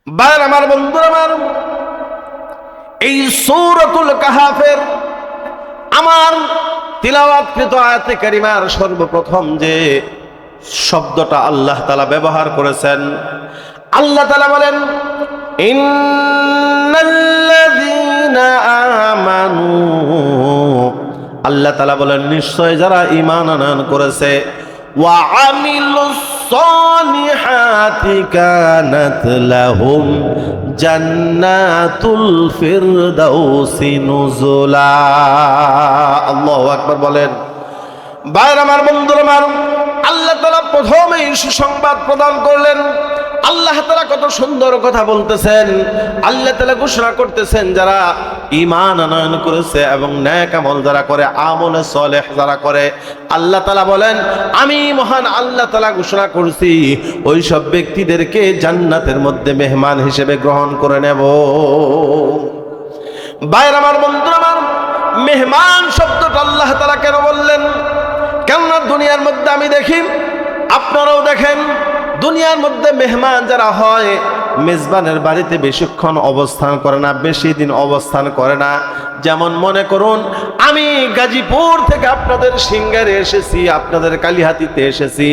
বার আমার বন্ধুরা আমার, এই সূরাতুল কাহাফের আমার তিলাওয়াতকৃত আয়াতে কারিমার সর্বপ্রথম যে শব্দটা আল্লাহ তাআলা ব্যবহার করেছেন, আল্লাহ তাআলা বলেন ইন্নাল্লাযীনা আমানু, আল্লাহ তাআলা বলেন নিশ্চয় যারা ঈমান আনয়ন করেছে, ওয়া আমিলুস সালিহাতি কানাত লাহুম জান্নাতুল ফিরদাউসি নুজুলা। আল্লাহু আকবার বলেন। ভাইরা আমার, বন্ধুরা আমার, আল্লাহ তাআলা প্রথমেই সুসংবাদ প্রদান করলেন। আল্লাহ তাআলা কত সুন্দর কথা বলতেছেন। আল্লাহ তাআলা ঘোষণা করতেছেন যারা ঈমান আনয়ন করেছে এবং নেক আমল যারা করে, আমলে সালেহ যারা করে, আল্লাহ তাআলা বলেন আমি মহান আল্লাহ তাআলা ঘোষণা করছি ওই সব ব্যক্তিদেরকে জান্নাতের মধ্যে মেহমান হিসেবে গ্রহণ করে নেব। ভাইরা আমার, বন্ধুরা আমার, মেহমান শব্দটা আল্লাহ তাআলা কেন বললেন? কেননা দুনিয়ার মধ্যে আমি দেখি, আপনারাও দেখেন, দুনিয়ার মধ্যে মেহমান যারা হয় মেজবানের বাড়িতে বেশিক্ষণ অবস্থান করে না, বেশি দিন অবস্থান করে না। যেমন মনে করুন আমি গাজীপুর থেকে আপনাদের সিঙ্গারে এসেছি, আপনাদের কালিহাতিতে এসেছি,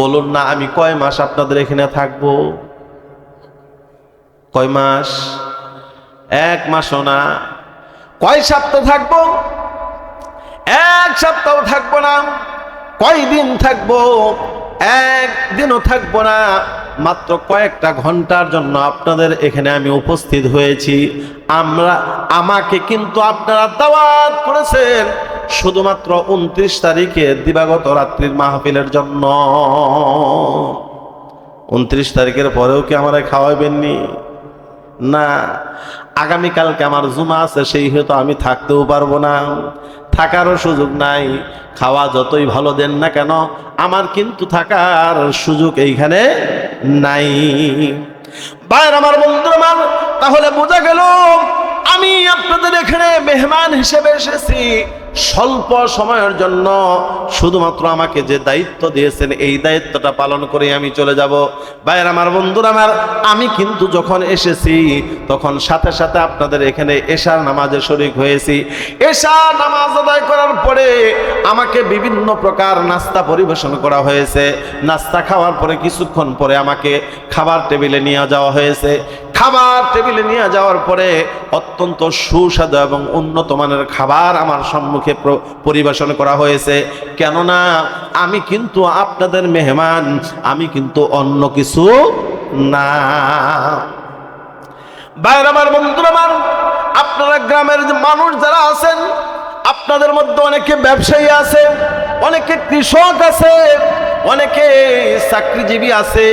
বলুন না আমি কয় মাস আপনাদের এখানে থাকবো? কয় মাস? এক মাসও না। কয় সপ্তাহ থাকবো? এক সপ্তাহ থাকবো না। কয় দিন থাকবো? একদিনও থাকবো না। মাত্র কয়েকটা ঘন্টার জন্য আপনাদের এখানে আমি উপস্থিত হয়েছি। আমাকে কিন্তু আপনারা দাওয়াত করেছেন শুধুমাত্র 29 তারিখে দিবাগত রাত্রির মাহফিলের জন্য। 29 তারিখের পরেও কি আমারে খাওয়াবেননি? না। আগামীকালকে আমার জুমা আছে, সেই হয়তো আমি থাকতেও পারবো না, থাকারও সুযোগ নাই। খাওয়া যতই ভালো দেন না কেন আমার কিন্তু থাকার সুযোগ এইখানে নাই। ভাইরা আমার, বন্ধুরা আমার, তাহলে বোঝা গেল আমি আপনাদের এখানে মেহমান হিসেবে এসেছি স্বল্প সময়ের জন্য। শুধুমাত্র আমাকে যে দায়িত্ব দিয়েছেন এই দায়িত্বটা পালন করে আমি চলে যাব। ভাইরা আমার, বন্ধুরা আমার, আমি কিন্তু যখন এসেছি তখন সাথে সাথে আপনাদের এখানে এশার নামাজে শরীক হয়েছি। এশার নামাজ আদায় করার পরে আমাকে বিভিন্ন প্রকার নাস্তা পরিবেশন করা হয়েছে। নাস্তা খাওয়ার পরে কিছুক্ষণ পরে আমাকে খাবার টেবিলে নিয়ে যাওয়া হয়েছে। খাবার টেবিলে নিয়ে যাওয়ার পরে অত্যন্ত সুস্বাদু এবং উন্নত মানের খাবার আমার সম্মুখে পরিবেশন করা হয়েছে। কেননা আমি কিন্তু আপনাদের মেহমান, আমি কিন্তু অন্য কিছু না। ভাইরা আমার, বন্ধুরা আমার, আপনারা গ্রামের মানুষ যারা আছেন, আপনাদের মধ্যে অনেকে ব্যবসায়ী আছে, অনেকে কৃষক আছে, অনেকে চাকরিজীবী আছে।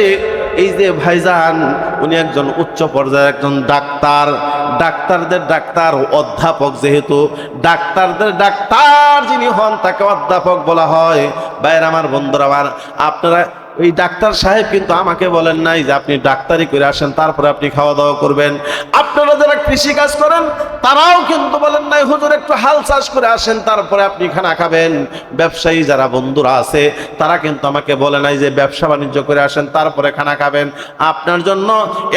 এই যে ভাইজান, উনি একজন উচ্চ পর্যায়ের একজন ডাক্তার, ডাক্তারদের ডাক্তার, অধ্যাপক, যেহেতু ডাক্তারদের ডাক্তার যিনি হন তাকে অধ্যাপক বলা হয়। ভাইরা আমার, বন্ধুরা আমার, আপনারা ওই ডাক্তার সাহেব কিন্তু আমাকে বলেন নাই যে আপনি ডাক্তারি করে আসেন তারপরে আপনি খাওয়া দাওয়া করবেন। আপনারা যারা কৃষি কাজ করেন তারাও কিন্তু বলেন নাই হুজুর একটু হাল চাষ করে আসেন তারপরে আপনি খানা খাবেন। ব্যবসায়ী যারা বন্ধুরা আছে তারা কিন্তু আমাকে বলে নাই যে ব্যবসা বাণিজ্য করে আসেন তারপরে খানা খাবেন। আপনার জন্য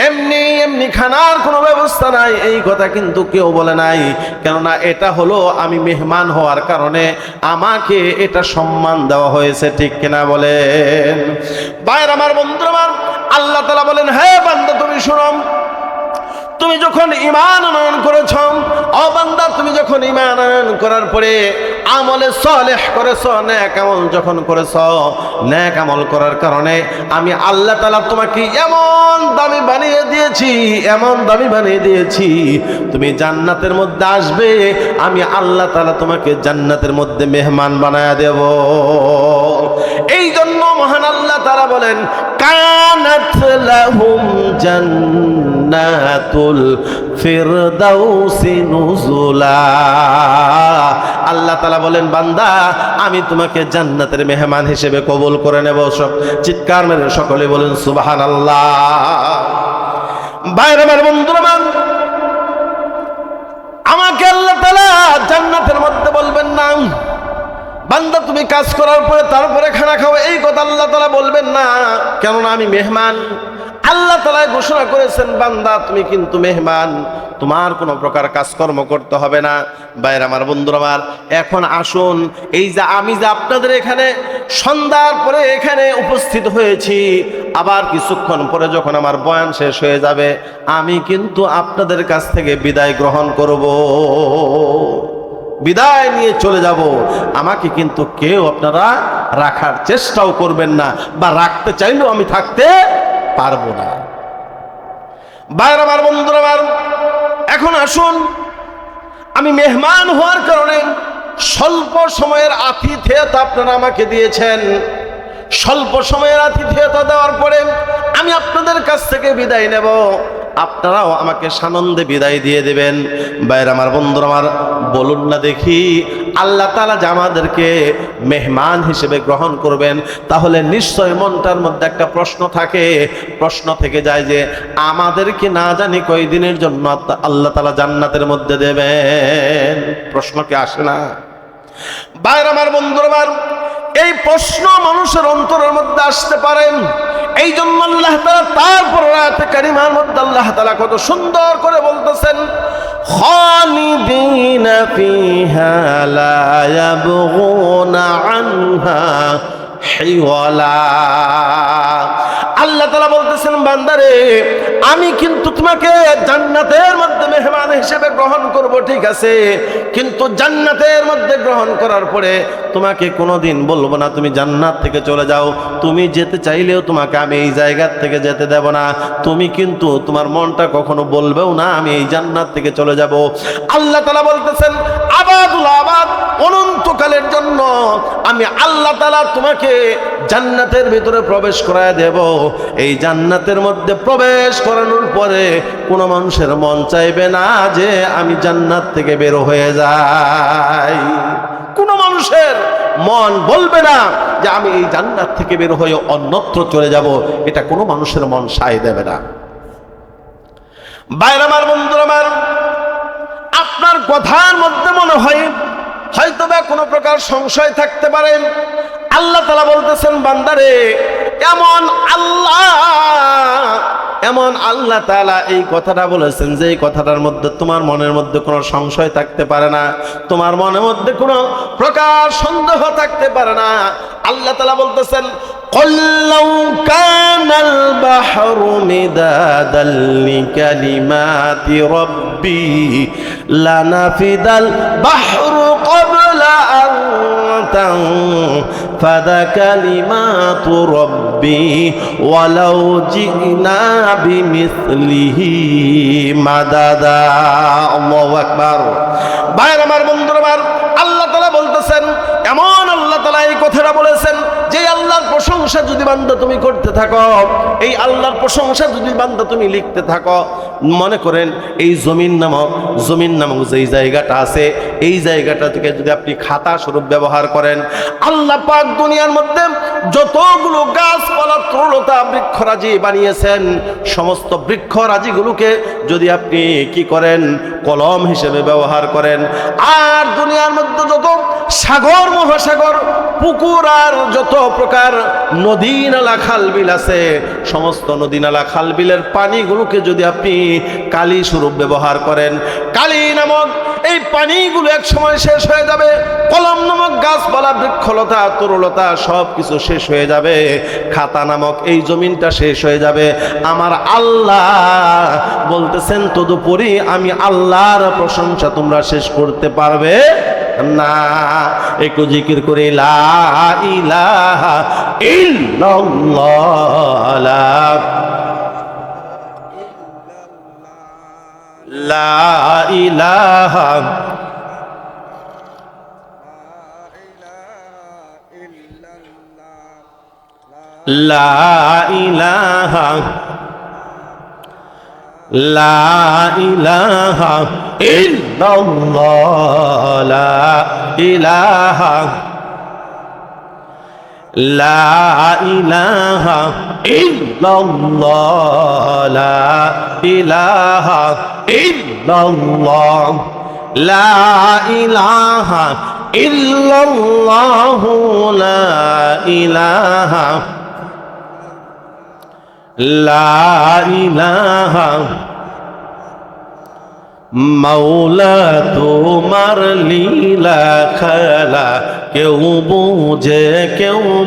এমনি এমনি খানার কোনো ব্যবস্থা নাই, এই কথা কিন্তু কেউ বলে নাই। কেননা এটা হলো আমি মেহমান হওয়ার কারণে আমাকে এটা সম্মান দেওয়া হয়েছে, ঠিক কিনা বলেন? ভাইরা আমার, বন্ধুরা আমার, আল্লাহ তাআলা বলেন হে বান্দা তুমি শোনো, তুমি যখন ঈমান আনয়ন করেছ, ও বান্দা তুমি যখন ঈমান আনয়ন করার পরে আমলে সালেহ করেছো, নেক আমল যখন করেছো, নেক আমল করার কারণে আমি আল্লাহ তাআলা তোমাকে এমন দামি বানিয়ে দিয়েছি, এমন দামি বানিয়ে দিয়েছি, তুমি জান্নাতের মধ্যে আসবে, আমি আল্লাহ তাআলা তোমাকে জান্নাতের মধ্যে মেহমান বানায়া দেব। এই জন্য মহান আল্লাহ তাআলা বলেন কানাত লাহুম জান্নাতুল ফিরদাউসি নুজুলা। আল্লাহ তাআলা বলেন বান্দা আমি তোমাকে জান্নাতের মেহমান হিসেবে কবুল করে নেব। সব চিৎকার মেরে সকলে বলেন সুবহানাল্লাহ। ভাইরা আমার, বন্ধুরা আমার, আমাকে আল্লাহ তাআলা জান্নাতের মধ্যে বলবেন না বান্দা তুমি কাজ করার পরে তারপরে খানা খাও, এই কথা আল্লাহ তাআলা বলবেন না। কেননা আমি মেহমান, আল্লাহ তাআলা ঘোষণা করেছেন, বান্দা তুমি কিন্তু মেহমান, তোমার কোনো প্রকার কাজকর্ম করতে হবে না। ভাইরা আমার, বন্ধুরা আমার, এখন আসুন, এই যে আমি যে আপনাদের এখানে সন্ধ্যার পরে এখানে উপস্থিত হয়েছি, আবার কিছুক্ষণ পরে যখন আমার বয়ান শেষ হয়ে যাবে, আমি কিন্তু আপনাদের কাছ থেকে বিদায় গ্রহণ করব, বিদায় নিয়ে চলে যাব। আমাকে কিন্তু কেউ আপনারা রাখার চেষ্টাও করবেন না, বা রাখতে চাইলেও আমি থাকতে পারবো না। ভাইরা আমার, বন্ধুরা আমার, এখন আসুন, আমি মেহমান হওয়ার কারণে স্বল্প সময়ের আতিথেয়তা আপনারা আমাকে দিয়েছেন। স্বল্প সময়ের আতিথেয়তা দেওয়ার পরে আমি আপনাদের কাছ থেকে বিদায় নেব, আপনারাও আমাকে সানন্দে বিদায় দিয়ে দেবেন। ভাইরা আমার, বন্ধুরা আমার, বলুন না দেখি, আল্লাহ তাআলা যে আমাদেরকে মেহমান হিসেবে গ্রহণ করবেন, তাহলে নিশ্চয় মনটার মধ্যে একটা প্রশ্ন থাকে, প্রশ্ন থেকে যায় যে আমাদেরকে না জানি কয়দিনের জন্য আল্লাহ তাআলা জান্নাতের মধ্যে দেবেন। প্রশ্ন কি আসে না? ভাইরা আমার, বন্ধুরা আমার, এই প্রশ্ন মানুষের অন্তরের মধ্যে আসতে পারেন। এই জন্য আল্লাহ তাআলা তারপর আয়াতে কারিমার মধ্যে আল্লাহ তাআলা কত সুন্দর করে বলতেছেন, খালিদিনা ফিহা লা ইয়াবগুনা আনহা হিওয়ালা। আল্লাহ তাআলা বলতেছেন, বান্দারে, আমি কিন্তু তোমাকে জান্নাতের মধ্যে মেহমান হিসেবে গ্রহণ করব, ঠিক আছে, কিন্তু জান্নাতের মধ্যে গ্রহণ করার পরে তোমাকে কোনোদিন বলবো না তুমি জান্নাত থেকে চলে যাও। তুমি যেতে চাইলেও তোমাকে আমি এই জায়গা থেকে যেতে দেব না। তুমি কিন্তু তোমার মনটা কখনো বলবেও না আমি এই জান্নাত থেকে চলে যাব। আল্লাহ তাআলা বলতেছেন, আবাদুল আবাদ, অনন্তকালের জন্য আমি আল্লাহ তাআলা তোমাকে জান্নাতের ভিতরে প্রবেশ করায় দেব। এই জান্নাতের মধ্যে প্রবেশ করানোর পরে কোনো মানুষের মন চাইবে না যে আমি জান্নাত থেকে বের হয়ে যাই। কোনো মানুষের মন বলবে না যে আমি এই জান্নাত থেকে বের হয়ে অন্যত্র চলে যাব। এটা কোনো মানুষের মন সায় দেবে না। ভাইরা আমার, বন্ধুরা আমার, আপনার কথার মধ্যে মনে হয় হয়তো বা কোনো প্রকার সংশয় থাকতে পারে। আল্লাহ তাআলা বলতেছেন, বান্দারে, এমন আল্লাহ তাআলা এই কথাটা বলেছেন যে এই কথাটার মধ্যে তোমার মনের মধ্যে কোনো সংশয় থাকতে পারে না, তোমার মনের মধ্যে কোনো প্রকার সন্দেহ থাকতে পারে না। আল্লাহ তাআলা বলতেছেন, قل لو كان البحر مدادا لكلمات ربي لنفد البحر قبل أن تنفد كلمات ربي ولو جئنا بمثله مددا। الله أكبر। ভাইরা আমার, বন্ধুরা আমার, আল্লাহ তাআলা বলতেছেন, এমন আল্লাহ তাআলা এই কথাটা বলেছেন যে আল্লাহর প্রশংসা যদি বান্দা তুমি করতে থাকো, এই আল্লাহর প্রশংসা যদি বান্দা তুমি লিখতে থাকো, মনে করেন এই জমিন নামক যেই জায়গাটা আছে, এই জায়গাটা থেকে যদি আপনি খাতা স্বরূপ ব্যবহার করেন, আল্লাহ পাক দুনিয়ার মধ্যে যতগুলো গাছপালা তরুলতা বৃক্ষরাজি বানিয়েছেন, সমস্ত বৃক্ষরাজিগুলোকে যদি আপনি কি করেন, কলম হিসেবে ব্যবহার করেন, আর দুনিয়ার মধ্যে যত সাগর মহাসাগর পুকুর আর যত প্রকার নদী নালা খালবিল আছে, সমস্ত নদী নালা খালবিলের পানিগুলোকে যদি আপনি কালি স্বরূপ ব্যবহার করেন, কালি নামক এই পানিগুলো এক সময় শেষ হয়ে যাবে। কলম নামক গাছপালা বৃক্ষলতা তরুলতা সব কিছু শেষ হয়ে যাবে। খাতা নামক এই জমিনটা শেষ হয়ে যাবে। আমার আল্লাহ বলতেছেন, তদুপরি আমি আল্লাহর প্রশংসা তোমরা শেষ করতে পারবে না। একটু জিকির করে লা ইলাহা ইল্লাল্লাহ, লা ইলাহা লা ইলাহা লা ইলাহা ইল্লাল্লাহ, লা ইলাহা লা ইলাহা ইল্লাল্লাহ, লা ইলাহা ইল্লাল্লাহ, লা ইলাহা ইল্লাল্লাহ, লা ইলাহা লা ইলাহা মাওলা তোমার লীলা খেলা কেউ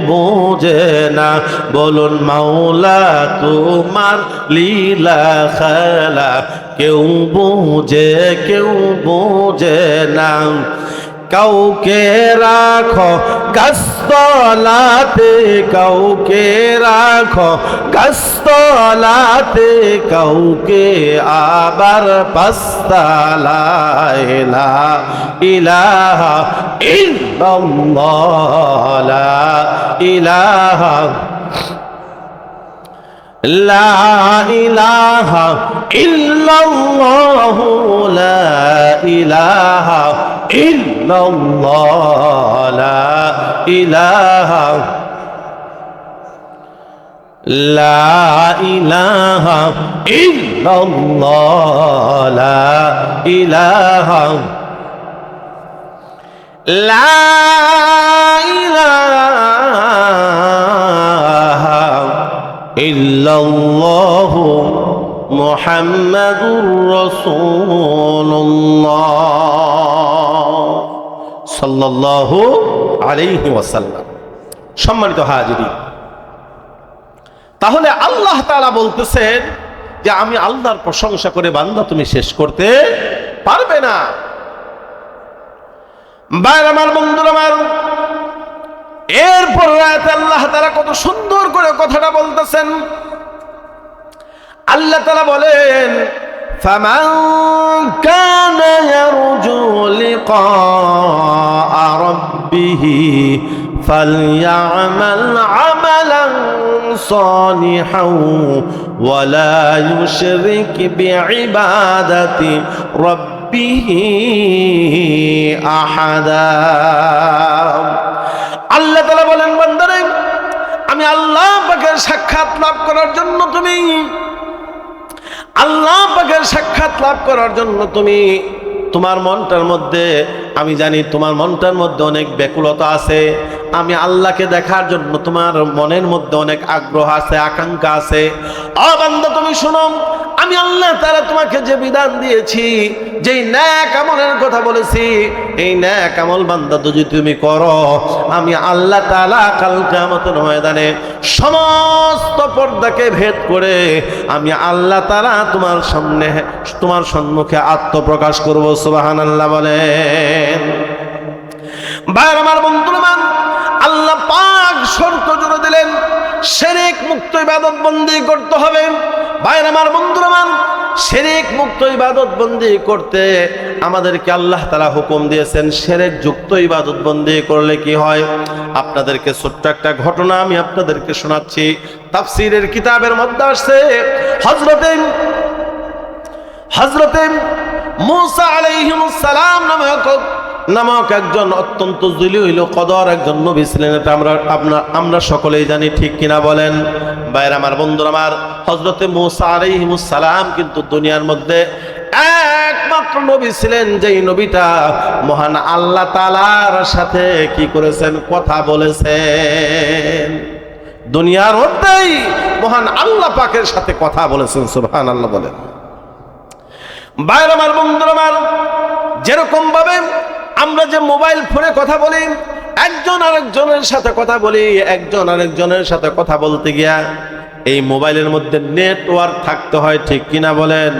বোঝে না। বলুন মাওলা তোমার লীলা খেলা কেউ বোঝে না। কাউকে রাখো গাছতলাতে, কাউকে রাখো গাছতলাতে, কাউকে আবার পাঁচতলায়। লা ইলাহা ইল্লাল্লাহ, লা ইলাহা লা ইলাহা ইল্লাল্লাহু, লা ইলাহা ইল্লাল্লাহ, লা ইলাহা লা ইলাহা ইল্লাল্লাহ, লা ইলাহা লা ইলাহা ইল্লাল্লাহু মুহাম্মাদুর রাসূলুল্লাহ সাল্লাল্লাহু আলাইহি ওয়াসাল্লাম। সম্মানিত হাজিরিন, তাহলে আল্লাহ তাআলা বলতেছেন যে আমি আল্লাহর প্রশংসা করে বান্দা তুমি শেষ করতে পারবে না। ভাইরা আমার, বন্ধুরা আমার, এরপর আয়াতে আল্লাহ তাআলা কত সুন্দর করে কথাটা বলতেছেন। আল্লাহ তাআলা বলেন ফামান কানা ইয়ারজু লিকাআ রাব্বিহ ফালইআমাল আমালান সালিহান ওয়া লা ইউশরিক বিইবাদাতি রাব্বিহ আহাদা। আল্লাহ তাআলা বলেন বান্দারে, আমি আল্লাহ পাকের সাক্ষাৎ লাভ করার জন্য তুমি আল্লাহ পাকের সাক্ষাৎ লাভ করার জন্য তুমি তোমার মনটার মধ্যে, আমি জানি তোমার মনটার মধ্যে অনেক ব্যাকুলতা আছে। আমি আল্লাহকে দেখার জন্য তোমার মনের মধ্যে অনেক আগ্রহ আছে, আকাঙ্ক্ষা আছে। ও বান্দা তুমি শোনো, আমি আল্লাহ তাআলা তোমাকে যে বিধান দিয়েছি, যেই নেক আমলের কথা বলেছি, এই নেক আমল বান্দা যদি তুমি করো, আমি আল্লাহ তাআলা কাল কিয়ামতের ময়দানে সমস্ত পর্দাকে ভেদ করে আমি আল্লাহ তাআলা তোমার সম্মুখে আত্মপ্রকাশ করব। সুবহানাল্লাহ বলেন। ভাইরা আমার, বন্ধুরা আমার, আল্লাহ পাক শর্ত জুড়ে দিলেন শিরক মুক্ত ইবাদত বন্দি করতে হবে। ভাইরা আমার, বন্ধুরা আমার, শিরক মুক্ত ইবাদত বন্দি করতে আমাদেরকে আল্লাহ তাআলা হুকুম দিয়েছেন। শিরক যুক্ত ইবাদত বন্দি করলে কি হয়, আপনাদেরকে ছোট্ট একটা ঘটনা আমি আপনাদেরকে শোনাচ্ছি। তাফসীরের কিতাবের মধ্যে আসছে হযরতে মূসা আলাইহিস সালাম নামক একজন অত্যন্ত জলিল কদর একজন নবী ছিলেন। এটা আমরা সকলেই জানি, ঠিক কিনা বলেন? ভাইরা আমার, বন্ধুরা আমার, হযরতে মূসা আলাইহিস সালাম কিন্তু দুনিয়ার মধ্যে একমাত্র নবী ছিলেন যেই নবীটা মহান আল্লাহ তাআলার সাথে কি করেছেন, কথা বলেছেন। দুনিয়ার মধ্যেই মহান আল্লাহ পাকের সাথে কথা বলেছেন। সুবহানাল্লাহ বলেন। ভাইরা আমার, বন্ধুরা আমার, যেরকম ভাবে আমরা যে মোবাইল ফোনে কথা বলি, একজন আরেকজনের সাথে কথা বলি, একজন আরেকজনের সাথে কথা বলতে গিয়া এই মোবাইলের মধ্যে নেটওয়ার্ক থাকতে হয়, ঠিক কিনা বলেন?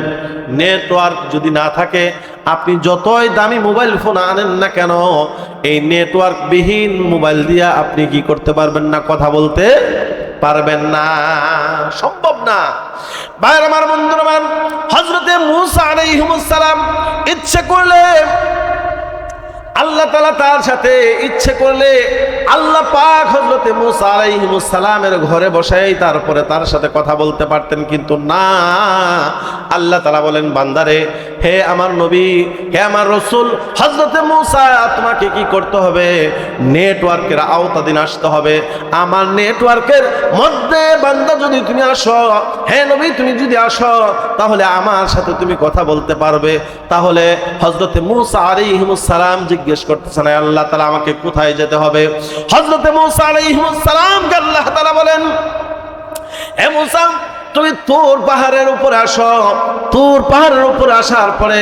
নেটওয়ার্ক যদি না থাকে, আপনি যতই দামি মোবাইল ফোন আনেন না কেন, এই নেটওয়ার্ক বিহীন মোবাইল দিয়া আপনি কি করতে পারবেন না, কথা বলতে পারবেন না, সম্ভব না। ভাইরা আমার, বন্ধুরা আমার, হযরতে মূসা আলাইহিস সালাম ইচ্ছে করলে আল্লাহ তাআলা তার সাথে, ইচ্ছে করলে আল্লাহ পাক হযরতে মূসা আলাইহিস সালামের ঘরে বসাই তারপরে তার সাথে কথা বলতে পারতেন, কিন্তু না। আল্লাহ তাআলা বলেন, বান্দারে, হে আমার নবী, হে আমার রাসূল হযরতে মূসা, তোমাকে কি করতে হবে, নেটওয়ার্কের আওতাধীন আসতে হবে। আমার নেটওয়ার্কের মধ্যে বান্দা যদি তুমি আসো, হে নবী তুমি যদি আসো, তাহলে আমার সাথে তুমি কথা বলতে পারবে। তাহলে হযরতে মূসা আলাইহিস সালাম জিজ্ঞেস করতেছেন, আল্লাহ তাআলা আমাকে কোথায় যেতে হবে? হযরতে মূসা আলাইহিস সালামকে আল্লাহ তাআলা বলেন, হে মূসা, তুমি তুর পাহাড়ের উপরে আসো। তুর পাহাড়ের উপরে আসার পরে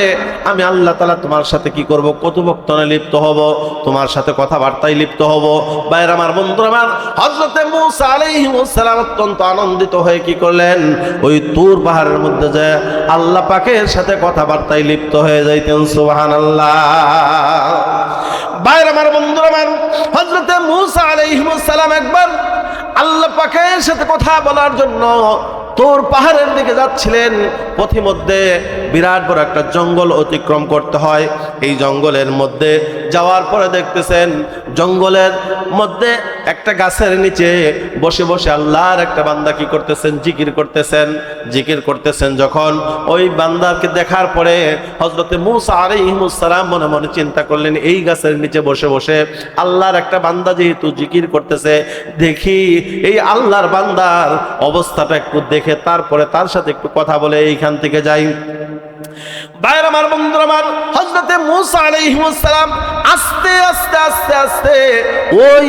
আমি আল্লাহ তাআলা তোমার সাথে কি করব? কথোপকথনে লিপ্ত হব, তোমার সাথে কথাবার্তায় লিপ্ত হব। ভাইরা আমার, বন্ধুরা আমার, হযরতে মূসা আলাইহিস সালাম অত্যন্ত আনন্দিত হয়ে কি করলেন? ওই তুর পাহাড়ের মধ্যে যে আল্লাহ পাকের সাথে কথাবার্তায় লিপ্ত হয়ে যাইতেন। সুবহানাল্লাহ। ভাইরা আমার, বন্ধুরা আমার, হযরতে মূসা আলাইহিস সালাম একবার আল্লাহ পাকের সাথে কথা বলার জন্য তুর পাহাড়ের দিকে যাচ্ছিলেন। পথিমধ্যে বিরাট বড় একটা জঙ্গল অতিক্রম করতে হয়। এই জঙ্গলের মধ্যে যাওয়ার পরে দেখতেছেন জঙ্গলের মধ্যে একটা গাছের নিচে বসে বসে আল্লাহর একটা বান্দা কি করতেছেন? জিকির করতেছেন। জিকির করতেছেন যখন ওই বান্দাকে দেখার পরে হযরতে মূসা আলাইহিস সালাম মনে মনে চিন্তা করলেন, এই গাছের নিচে বসে বসে আল্লাহর একটা বান্দা যেহেতু জিকির করতেছে, দেখি এই আল্লাহর বান্দার অবস্থাটা একটু দেখে তারপরে তার সাথে একটু কথা বলে এইখান থেকে যাই। ভাইরা আমার, বন্ধুরা আমার, হযরতে মূসা আলাইহিস সালাম আস্তে আস্তে আস্তে আস্তে ওই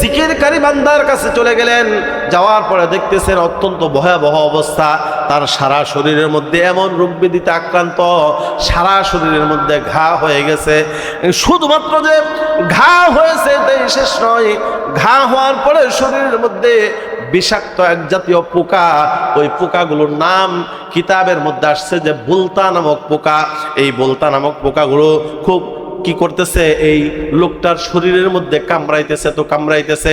জিকিরকারী বান্দার কাছে চলে গেলেন। যাওয়ার পরে দেখতেছেন অত্যন্ত ভয়াবহ অবস্থা। তার সারা শরীরের মধ্যে এমন রোগ ব্যাধিতে আক্রান্ত, সারা শরীরের মধ্যে ঘা হয়ে গেছে। শুধুমাত্র যে ঘা হয়েছে তাই শেষ নয়, ঘা হওয়ার পরে শরীরের মধ্যে বিষাক্ত এক জাতীয় পোকা, ওই পোকাগুলোর নাম কিতাবের মধ্যে আসছে যে বুলতা নামক পোকা। এই বুলতা নামক পোকাগুলো খুব কি করতেছে? এই লোকটার শরীরের মধ্যে কামড়াইতেছে তো কামড়াইতেছে।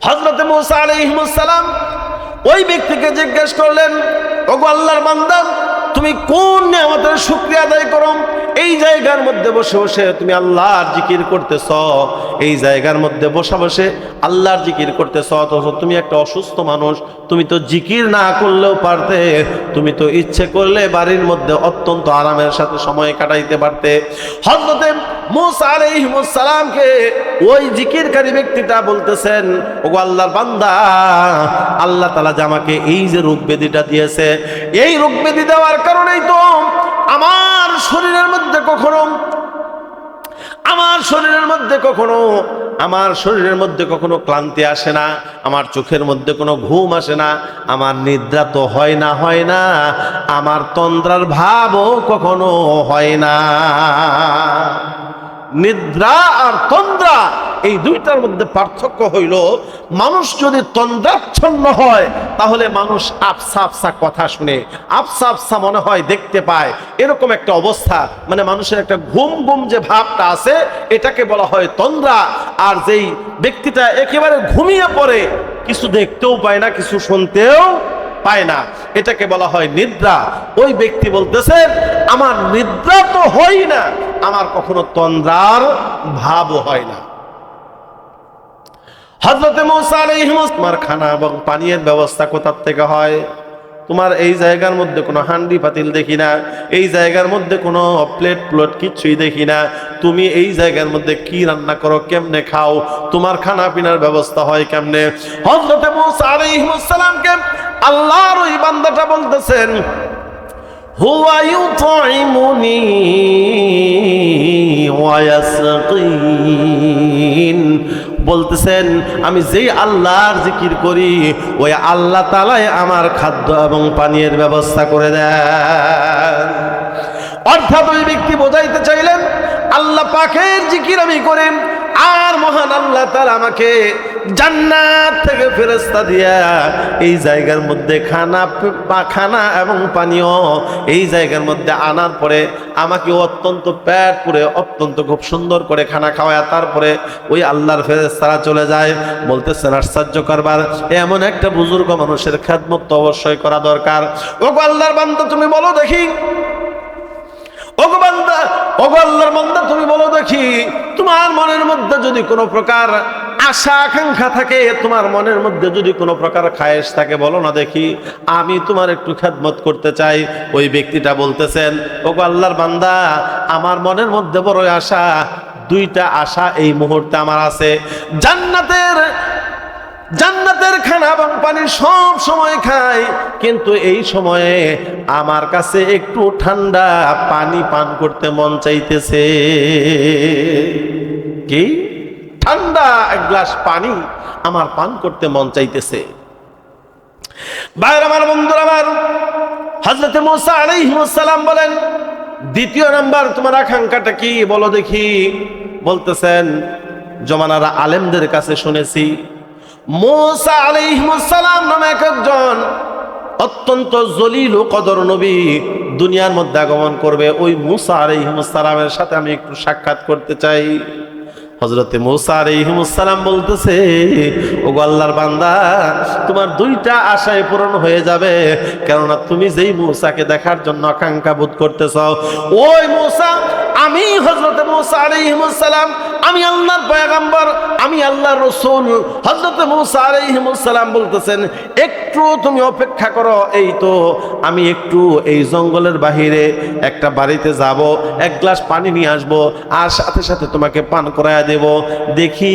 হযরতে মূসা আলাইহিস সালাম ওই ব্যক্তিকে জিজ্ঞেস করলেন, ওগো আল্লাহর বান্দা, তুমি কোন নিয়ামতের শুকরিয়া আদায় করো? এই জায়গার মধ্যে বসে বসে তুমি আল্লাহর জিকির করতেছ, এই জায়গার মধ্যে বসে বসে আল্লাহর জিকির করতেছ, অথচ তুমি একটা অসুস্থ মানুষ, তুমি তো জিকির না করলেও পারতে, তুমি তো ইচ্ছে করলে বাড়ির মধ্যে অত্যন্ত আরামের সাথে সময় কাটাইতে পারতে। হযরতে মূসা আলাইহিস সালামকে ওই জিকিরকারী ব্যক্তিটা বলতেছেন, ওগো আল্লাহর বান্দা, আল্লাহ তাআলা যে আমাকে এই যে রোগ ব্যাধিটা দিয়েছে, এই রোগ ব্যাধি দেওয়ার কারণেই তো আমার শরীরের মধ্যে কখনো ক্লান্তি আসে না, আমার চোখের মধ্যে কোনো ঘুম আসে না, আমার নিদ্রা তো হয় না, আমার তন্দ্রার ভাবও কখনো হয় না। নিদ্রা আর তন্দ্রা এই দুইটার মধ্যে পার্থক্য হইল, মানুষ যদি তন্দ্রাচ্ছন্ন হয় তাহলে মানুষ আফসা আফসা কথা শুনে, আফসা আফসা মনে হয় দেখতে পায়, এরকম একটা অবস্থা, মানে মানুষের একটা ঘুম ঘুম যে ভাবটা আছে এটাকে বলা হয় তন্দ্রা। আর যেই ব্যক্তিটা একেবারে ঘুমিয়ে পড়ে, কিছু দেখতেও পায় না, কিছু শুনতেও পায় না, এটাকে বলা হয় নিদ্রা। ওই ব্যক্তি বলতেছেন, আমার নিদ্রা তো হয় না, আমার কখনো তন্দ্রার ভাবও হয় না। হযরতে মূসা আলাইহিস সালাম, তোমার খানা এবং পানীয়ের ব্যবস্থা কোথা থেকে হয়? তোমার এই জায়গার মধ্যে কোনো হান্ডি পাতিল দেখি না, এই জায়গার মধ্যে কোনো প্লেট প্লট কিছুই দেখি না, তুমি এই জায়গার মধ্যে কি রান্না করো, কেমনে খাও, তোমার খানা পিনার ব্যবস্থা হয় কেমনে? হযরতে মূসা আলাইহিস সালামকে আল্লাহর ওই বান্দাটা বলতেছেন, হুয়া ইউতঈমুনি ওয়া ইয়াসকিন, বলতেছেন আমি যেই আল্লাহর জিকির করি ওই আল্লাহ তাআলাই আমার খাদ্য এবং পানীয়ের ব্যবস্থা করে দেন। অর্থাৎ ওই ব্যক্তি বোঝাইতে চাইলেন, আল্লাহ পাকের জিকির আমি করি, আর মহান আল্লাহ তাআলা আমাকে জান্নাত থেকে ফেরেশতা দিয়া এই জায়গার মধ্যে খানা এবং পানীয় এই জায়গার মধ্যে আনার পরে আমাকে অত্যন্ত পেট পুরে অত্যন্ত খুব সুন্দর করে খানা খাওয়ায়, তারপরে ওই আল্লাহর ফেরেশতারা চলে যায়। বলতেছেন আশ্চর্য করবার, এমন একটা বুজুর্গ মানুষের খেদমত তো অবশ্যই করা দরকার। ওগো আল্লাহর বান্দা, তুমি বলো দেখি, ওগো আল্লাহর বান্দা, তুমি বলো দেখি, তোমার মনের মধ্যে যদি কোনো প্রকার আশা আকাঙ্ক্ষা থাকে, তোমার মনের মধ্যে যদি কোনো প্রকার খায়েশ থাকে, বলো না দেখি, আমি তোমার একটু খেদমত করতে চাই। ওই ব্যক্তিটা বলতেছেন, ওগো আল্লাহর বান্দা, আমার মনের মধ্যে বড় আশা, দুইটা আশা এই মুহূর্তে আমার আছে। জান্নাতের খানা এবং পানি সব সময় খাই, কিন্তু এই সময়ে আমার কাছে একটু ঠান্ডা পানি পান করতে মন চাইতেছে। কি? ঠান্ডা এক গ্লাস পানি আমার পান করতে মন চাইতেছে। ভাইরা আমার, বন্ধুরা আমার, হযরত মূসা আলাইহিস সালাম বলেন, দ্বিতীয় নাম্বার তোমার আকাঙ্ক্ষাটা কি বলো দেখি। বলতেছেন, জমানার আলেমদের কাছে শুনেছি মূসা আলাইহিস সালাম নামে একজন অত্যন্ত জলিল ও কদর নবী দুনিয়ার মধ্যে আগমন করবে। ওই মূসা আলাইহিস সালামের সাথে আমি একটু সাক্ষাৎ করতে চাই। হযরতে মূসা আলাইহিস সালাম বলতেছে, ওগো আল্লাহর বান্দা, তোমার দুইটা আশায় পূরণ হয়ে যাবে, কেননা তুমি যেই মূসাকে দেখার জন্য আকাঙ্ক্ষা বোধ করতেছ, ওই মূসা আমি হযরতে মূসা আলাইহিস সালাম, আমি আল্লাহর পয়গম্বর, আমি আল্লাহর রাসূল। হযরতে মূসা আলাইহিস সালাম বলতেছেন, একটু তুমি অপেক্ষা করো, এই তো আমি একটু এই জঙ্গলের বাহিরে একটা বাড়িতে যাব, এক গ্লাস পানি নিয়ে আসবো, আর সাথে সাথে তোমাকে পান করায় দেব। দেখি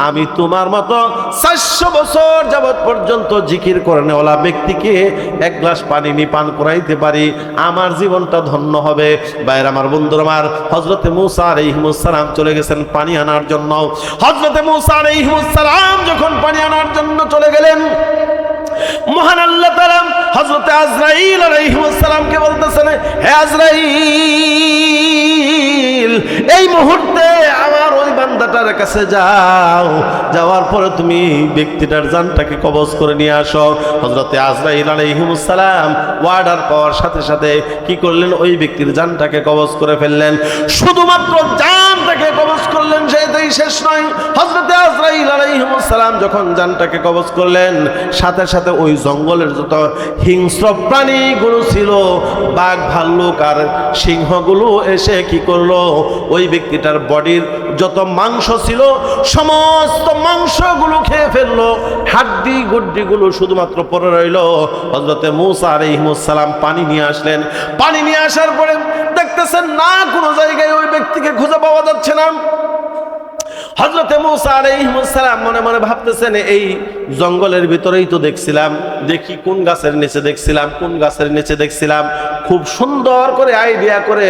আমি তোমার মতো 400 বছর যাবত পর্যন্ত জিকির করে নেওয়ালা ব্যক্তিকে এক গ্লাস পানি নিয়ে পান করাইতে পারি, আমার জীবনটা ধন্য হবে। বাইরে আমার, বন্ধুরা আমার, হযরতে মূসা আলাইহিস সালাম চলে গেছেন পানি আনার জন্য। হযরতে মূসা আলাইহিস সালাম যখন পানি আনার জন্য চলে গেলেন, মহান আল্লাহ তাআলা হযরতে আজরাইল আলাইহিস সালামকে বলতেছেন, হে আজরাইল, এই মুহূর্তে আমার ওই বান্দাটার কাছে যাও, যাওয়ার পরে তুমি ব্যক্তিটার জানটাকে কবজ করে নিয়ে আসো। হযরতে আজরাইল আলাইহিস সালাম ওয়ার্ডার পাওয়ার সাথে সাথে কি করলেন, ওই ব্যক্তির জানটাকে কবজ করে ফেললেন। শুধুমাত্র জানটাকে কবজ করলেন সেটাই শেষ নয়, হযরতে আজরাইল আলাইহিস সালাম যখন জানটাকে কবজ করলেন, সাথে সাথে ওই জঙ্গলের যত হিংস্র প্রাণীগুলো ছিল, বাঘ, ভাল্লুক আর সিংহগুলো এসে কি করলো, ওই ব্যক্তিটার বডির যত মাংস ছিল সমস্ত মাংসগুলো খেয়ে ফেললো, হাড্ডি গুড্ডিগুলো শুধুমাত্র পড়ে রইল। হযরতে মূসা আলাইহিস সালাম পানি নিয়ে আসলেন। পানি নিয়ে আসার পরে দেখতেছেন না কোনো জায়গায় ওই ব্যক্তিকে খুঁজে পাওয়া যাচ্ছে না। হযরতে মূসা আলাইহিস সালাম মনে মনে ভাবতেছেন, এই জঙ্গলের ভিতরেই তো দেখছিলাম, দেখি কোন গাছের নিচে দেখছিলাম, কোন গাছের নিচে দেখছিলাম। খুব সুন্দর করে আইডিয়া করে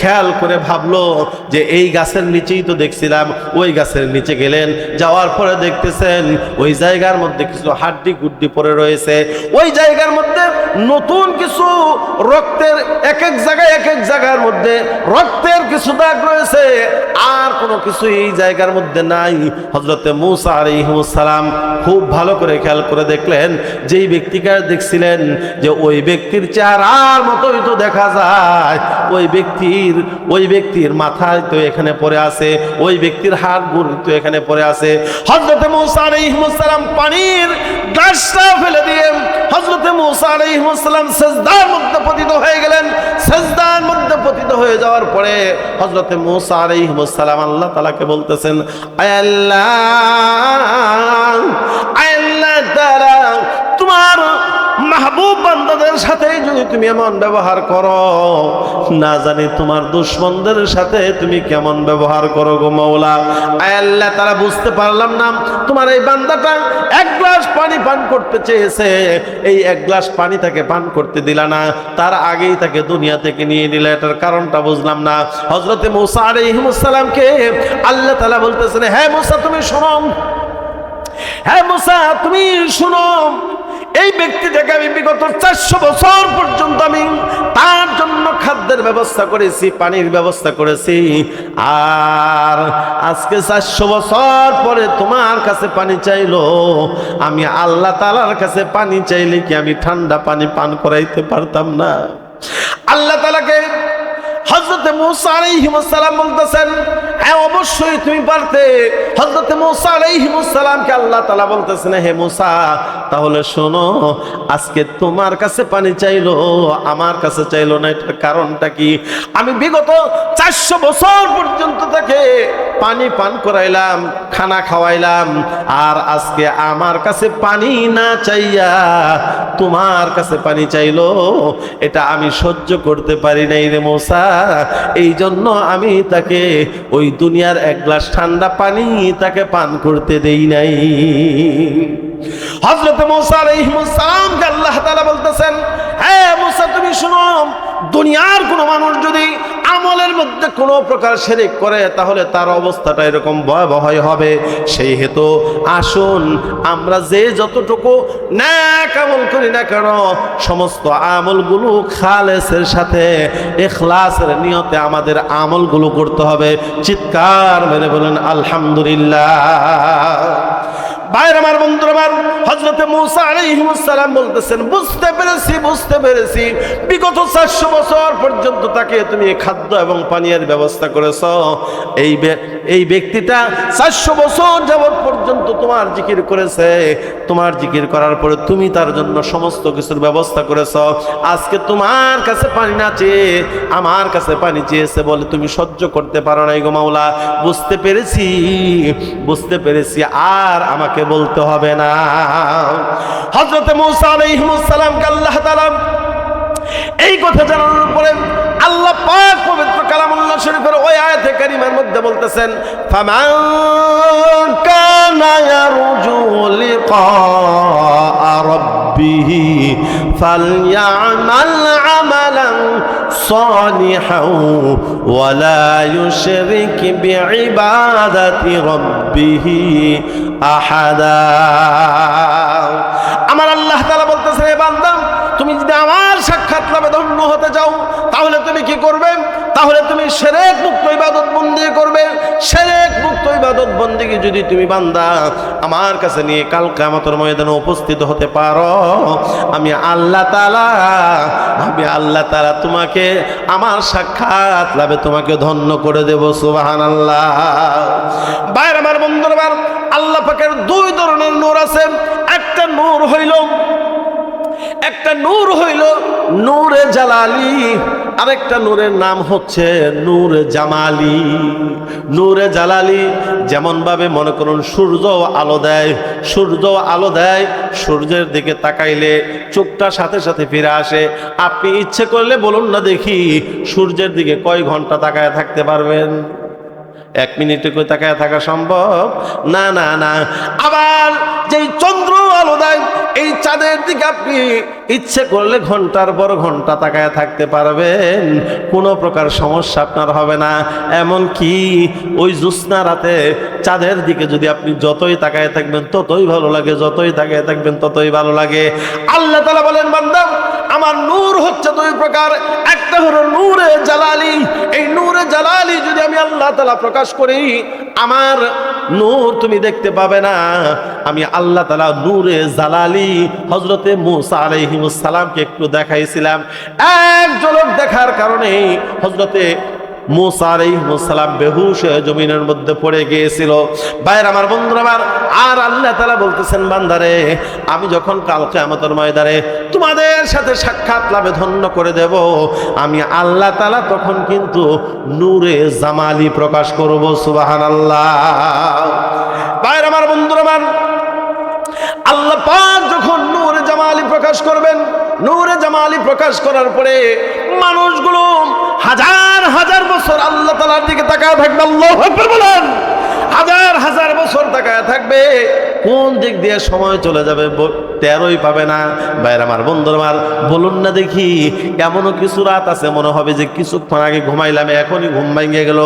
খেয়াল করে ভাবলো যে এই গাছের নিচেই তো দেখছিলাম। ওই গাছের নিচে গেলেন, যাওয়ার পরে দেখতেছেন ওই জায়গার মধ্যে কিছু হাড্ডি গুড্ডি পড়ে রয়েছে। ওই জায়গার মধ্যে নতুন কিছু রক্তের এক এক জায়গার মধ্যে রক্তের কিছু দাগ রয়েছে, আর কোনো কিছু এই জায়গার মধ্যে নাই। হযরতে মূসা আলাইহিস সালাম খুব ভালো করে খেয়াল করে দেখলেন, যেই ব্যক্তিকে দেখছিলেন যে ওই ব্যক্তির চেহারার মতোই তো দেখা যায়, ওই ব্যক্তির মাথায় তো এখানে পড়ে আছে, ওই ব্যক্তির হাত গুড়ি তো এখানে পড়ে আছে। হযরতে মূসা আলাইহিস সালাম পানির গ্লাসটা ফেলে দিয়ে হযরতে মূসা আলাইহিস সালাম সিজদার মধ্যে পতিত হয়ে গেলেন। সিজদার মধ্যে পতিত হয়ে যাওয়ার পরে হযরতে মূসা আলাইহিস সালাম আল্লাহ তাআলাকে বলতেছেন, আয় আল্লাহ তাআলা, তোমার মাহবুব বান্দাদের সাথে যদি তুমি এমন ব্যবহার করো, না জানি তোমার দুশমনদের সাথে তুমি কেমন ব্যবহার করো গো মাওলা। আয় আল্লাহ, তারা বুঝতে পারলাম না, তোমার এই বান্দাটা এক গ্লাস পানি পান করতে চেয়েছে, এই এক গ্লাস পানি তাকে পান করতে দিলা না, তার আগেই তাকে দুনিয়া থেকে নিয়ে নিলে, এটার কারণটা বুঝলাম না। হযরতে মূসা আলাইহিস সালামকে আল্লাহ তাআলা বলতেছেন, হ্যাঁ মূসা তুমি শোনো, হ্যাঁ মূসা তুমি শোনো, এই ব্যক্তিটাকে আমি বিগত 400 বছর পর্যন্ত আমি তার জন্য খাদ্যের ব্যবস্থা করেছি, পানির ব্যবস্থা করেছি, আর আজকে 400 বছর পরে তোমার কাছে পানি চাইলো, আমি আল্লাহ তাআলার কাছে পানি চাইলে কি আমি ঠান্ডা পানি পান করাইতে পারতাম না? আল্লাহ তাআলাকে হযরতে মূসা আলাইহিস সালাম বলতেছেন, হ্যাঁ অবশ্যই তুমি পারতে। হযরতে মূসা আলাইহিস সালামকে আল্লাহ তাআলা বলতেছেন, হে মূসা, তাহলে শোনো, আজকে তোমার কাছে পানি চাইলো, আমার কাছে চাইলো না, এটার কারণটা কি? আমি বিগত 400 বছর পর্যন্ত তাকে পানি পান করাইলাম, খানা খাওয়াইলাম, আর আজকে আমার কাছে পানি না চাইয়া তোমার কাছে পানি চাইলো, এটা আমি সহ্য করতে পারি নাই রে মূসা। এই জন্য আমি তাকে ওই দুনিয়ার এক গ্লাস ঠান্ডা পানি তাকে পান করতে দেই নাই। হযরত মূসা আলাইহিস সালামকে আল্লাহ তাআলা বলতেছেন, হ্যাঁ মূসা তুমি শুনো, দুনিয়ার কোনো মানুষ যদি আমলের মধ্যে কোনো প্রকার শিরক করে তাহলে তার অবস্থাটা এরকম ভয়াবহ হবে। সেই হেতু আসুন আমরা যে যতটুকু নেক আমল করি না কেন সমস্ত আমলগুলো খালেসের সাথে ইখলাসের নিয়তে আমাদের আমলগুলো করতে হবে। চিৎকার মেরে বলেন আলহামদুলিল্লাহ। ভাইরা আমার, বন্ধুরা আমার, হযরতে মূসা আলাইহিস সালাম বলতেছেন বুঝতে পেরেছি বিগত 400 বছর পর্যন্ত তাকে তুমি খাদ্য এবং পানীয়ের ব্যবস্থা করেছ। এই ব্যক্তিটা 400 বছর যাবত পর্যন্ত তোমার জিকির করেছে। তোমার জিকির করার পরে তুমি তার জন্য সমস্ত কিছুর ব্যবস্থা করেছ। আজকে তোমার কাছে পানি না চেয়ে আমার কাছে পানি চেয়েছে বলে তুমি সহ্য করতে পারো নাই গো মাওলা। বুঝতে পেরেছি আর আমাকে বলতে হবে না। হযরতে মূসা আলাইহিস সালামকে আল্লাহ তাআলা এই কথা জানানোর পরে আল্লাহ পাক পবিত্র কালামুল্লাহ শরীফের ওই আয়াতে কারিমার মধ্যে বলতেছেন ফামান কানা ইয়ারজু লিকা রাব্বিহি ফালইআমাল আমালান সালিহান ওয়া লা ইউশরিক বিইবাদাতি রাব্বিহি আহাদা। আমার আল্লাহ তাআলা বলতেছেন হে বান্দা তুমি যদি আমার সাক্ষাৎ লাভে ধন্য হতে চাও তাহলে তুমি কি করবে? তাহলে তুমি শিরক মুক্ত ইবাদত বন্দেগী করবে। শিরক মুক্ত ইবাদত বন্দেগী যদি তুমি বান্দা আমার কাছে নিয়ে কাল কিয়ামতের ময়দানে উপস্থিত হতে পারো আমি আল্লাহ তাআলা তোমাকে আমার সাক্ষাৎ লাভে তোমাকে ধন্য করে দেব। সুবহানাল্লাহ। ভাইরা আমার, বন্ধুরা আমার, আল্লাহ পাকের দুই ধরনের নূর আছে। একটা নূর হইল নূরে জালালি, আরেকটা নূরের নাম হচ্ছে নূরে জামালি। নূরে জালালি যেমন ভাবে মনে করুন সূর্য আলো দেয়, সূর্যের দিকে তাকাইলে চোখটা সাথে সাথে ফিরে আসে। আপনি ইচ্ছে করলে বলুন না দেখি সূর্যের দিকে কয় ঘন্টা তাকায় থাকতে পারবেন? 1 মিনিটে কই তাকায় থাকা সম্ভব না। আবার যেই চন্দ্র আলো দেয় এই চাঁদের দিকে আপনি ইচ্ছে করলে ঘন্টার পর ঘন্টা তাকায় থাকতে পারবেন, কোনো প্রকার সমস্যা আপনার হবে না। এমন কি ওই জ্যোৎস্না রাতে চাঁদের দিকে যদি আপনি যতই তাকায় থাকবেন ততই ভালো লাগে, যতই তাকায় থাকবেন ততই ভালো লাগে। আল্লাহ তাআলা বলেন বান্দা আমার নূর হচ্ছে দুই প্রকার। একটা হলো নূরে জালালি। এই নূরে জালালি যদি আমি আল্লাহ তাআলা প্রকাশ করি আমার নূর তুমি দেখতে পাবে না। আমি আল্লাহ তাআলা নূরে জালালি হযরতে মূসা আলাইহিস সালামকে একটু দেখাইছিলাম। এক ঝলক দেখার কারণে হযরতে মূসা আলাইহিস সালাম বেহুশ হয়ে জমিনের মধ্যে পড়ে গিয়েছিল। ভাইরা আমার, বন্ধুরা আমার, আর আল্লাহ তাআলা বলতেছেন বান্দারে আমি যখন কাল কিয়ামতের ময়দানে তোমাদের সাথে সাক্ষাৎ লাভে ধন্য করে দেব আমি আল্লাহ তাআলা তখন কিন্তু নূরে জামালি প্রকাশ করব। সুবহানাল্লাহ। ভাইরা আমার, বন্ধুরা আমার, আল্লাহ পাক যখন নূরে জামালি প্রকাশ করবেন, নূরে জামালি প্রকাশ করার পরে মানুষগুলো হাজার বছর আল্লাহ তাআলার দিকে তাকায় থাকবে। আল্লাহু আকবার বলেন। হাজার বছর তাকায় থাকবে। কোন দিক দিয়ে সময় চলে যাবে টেরই পাবে না। ভাইরা আমার, বন্ধুরা আমার, বলুন না দেখি এমনও কিছু রাত আছে মনে হবে যে কিছুক্ষণ আগে ঘুমাইলাম এখনই ঘুম ভেঙে গেল,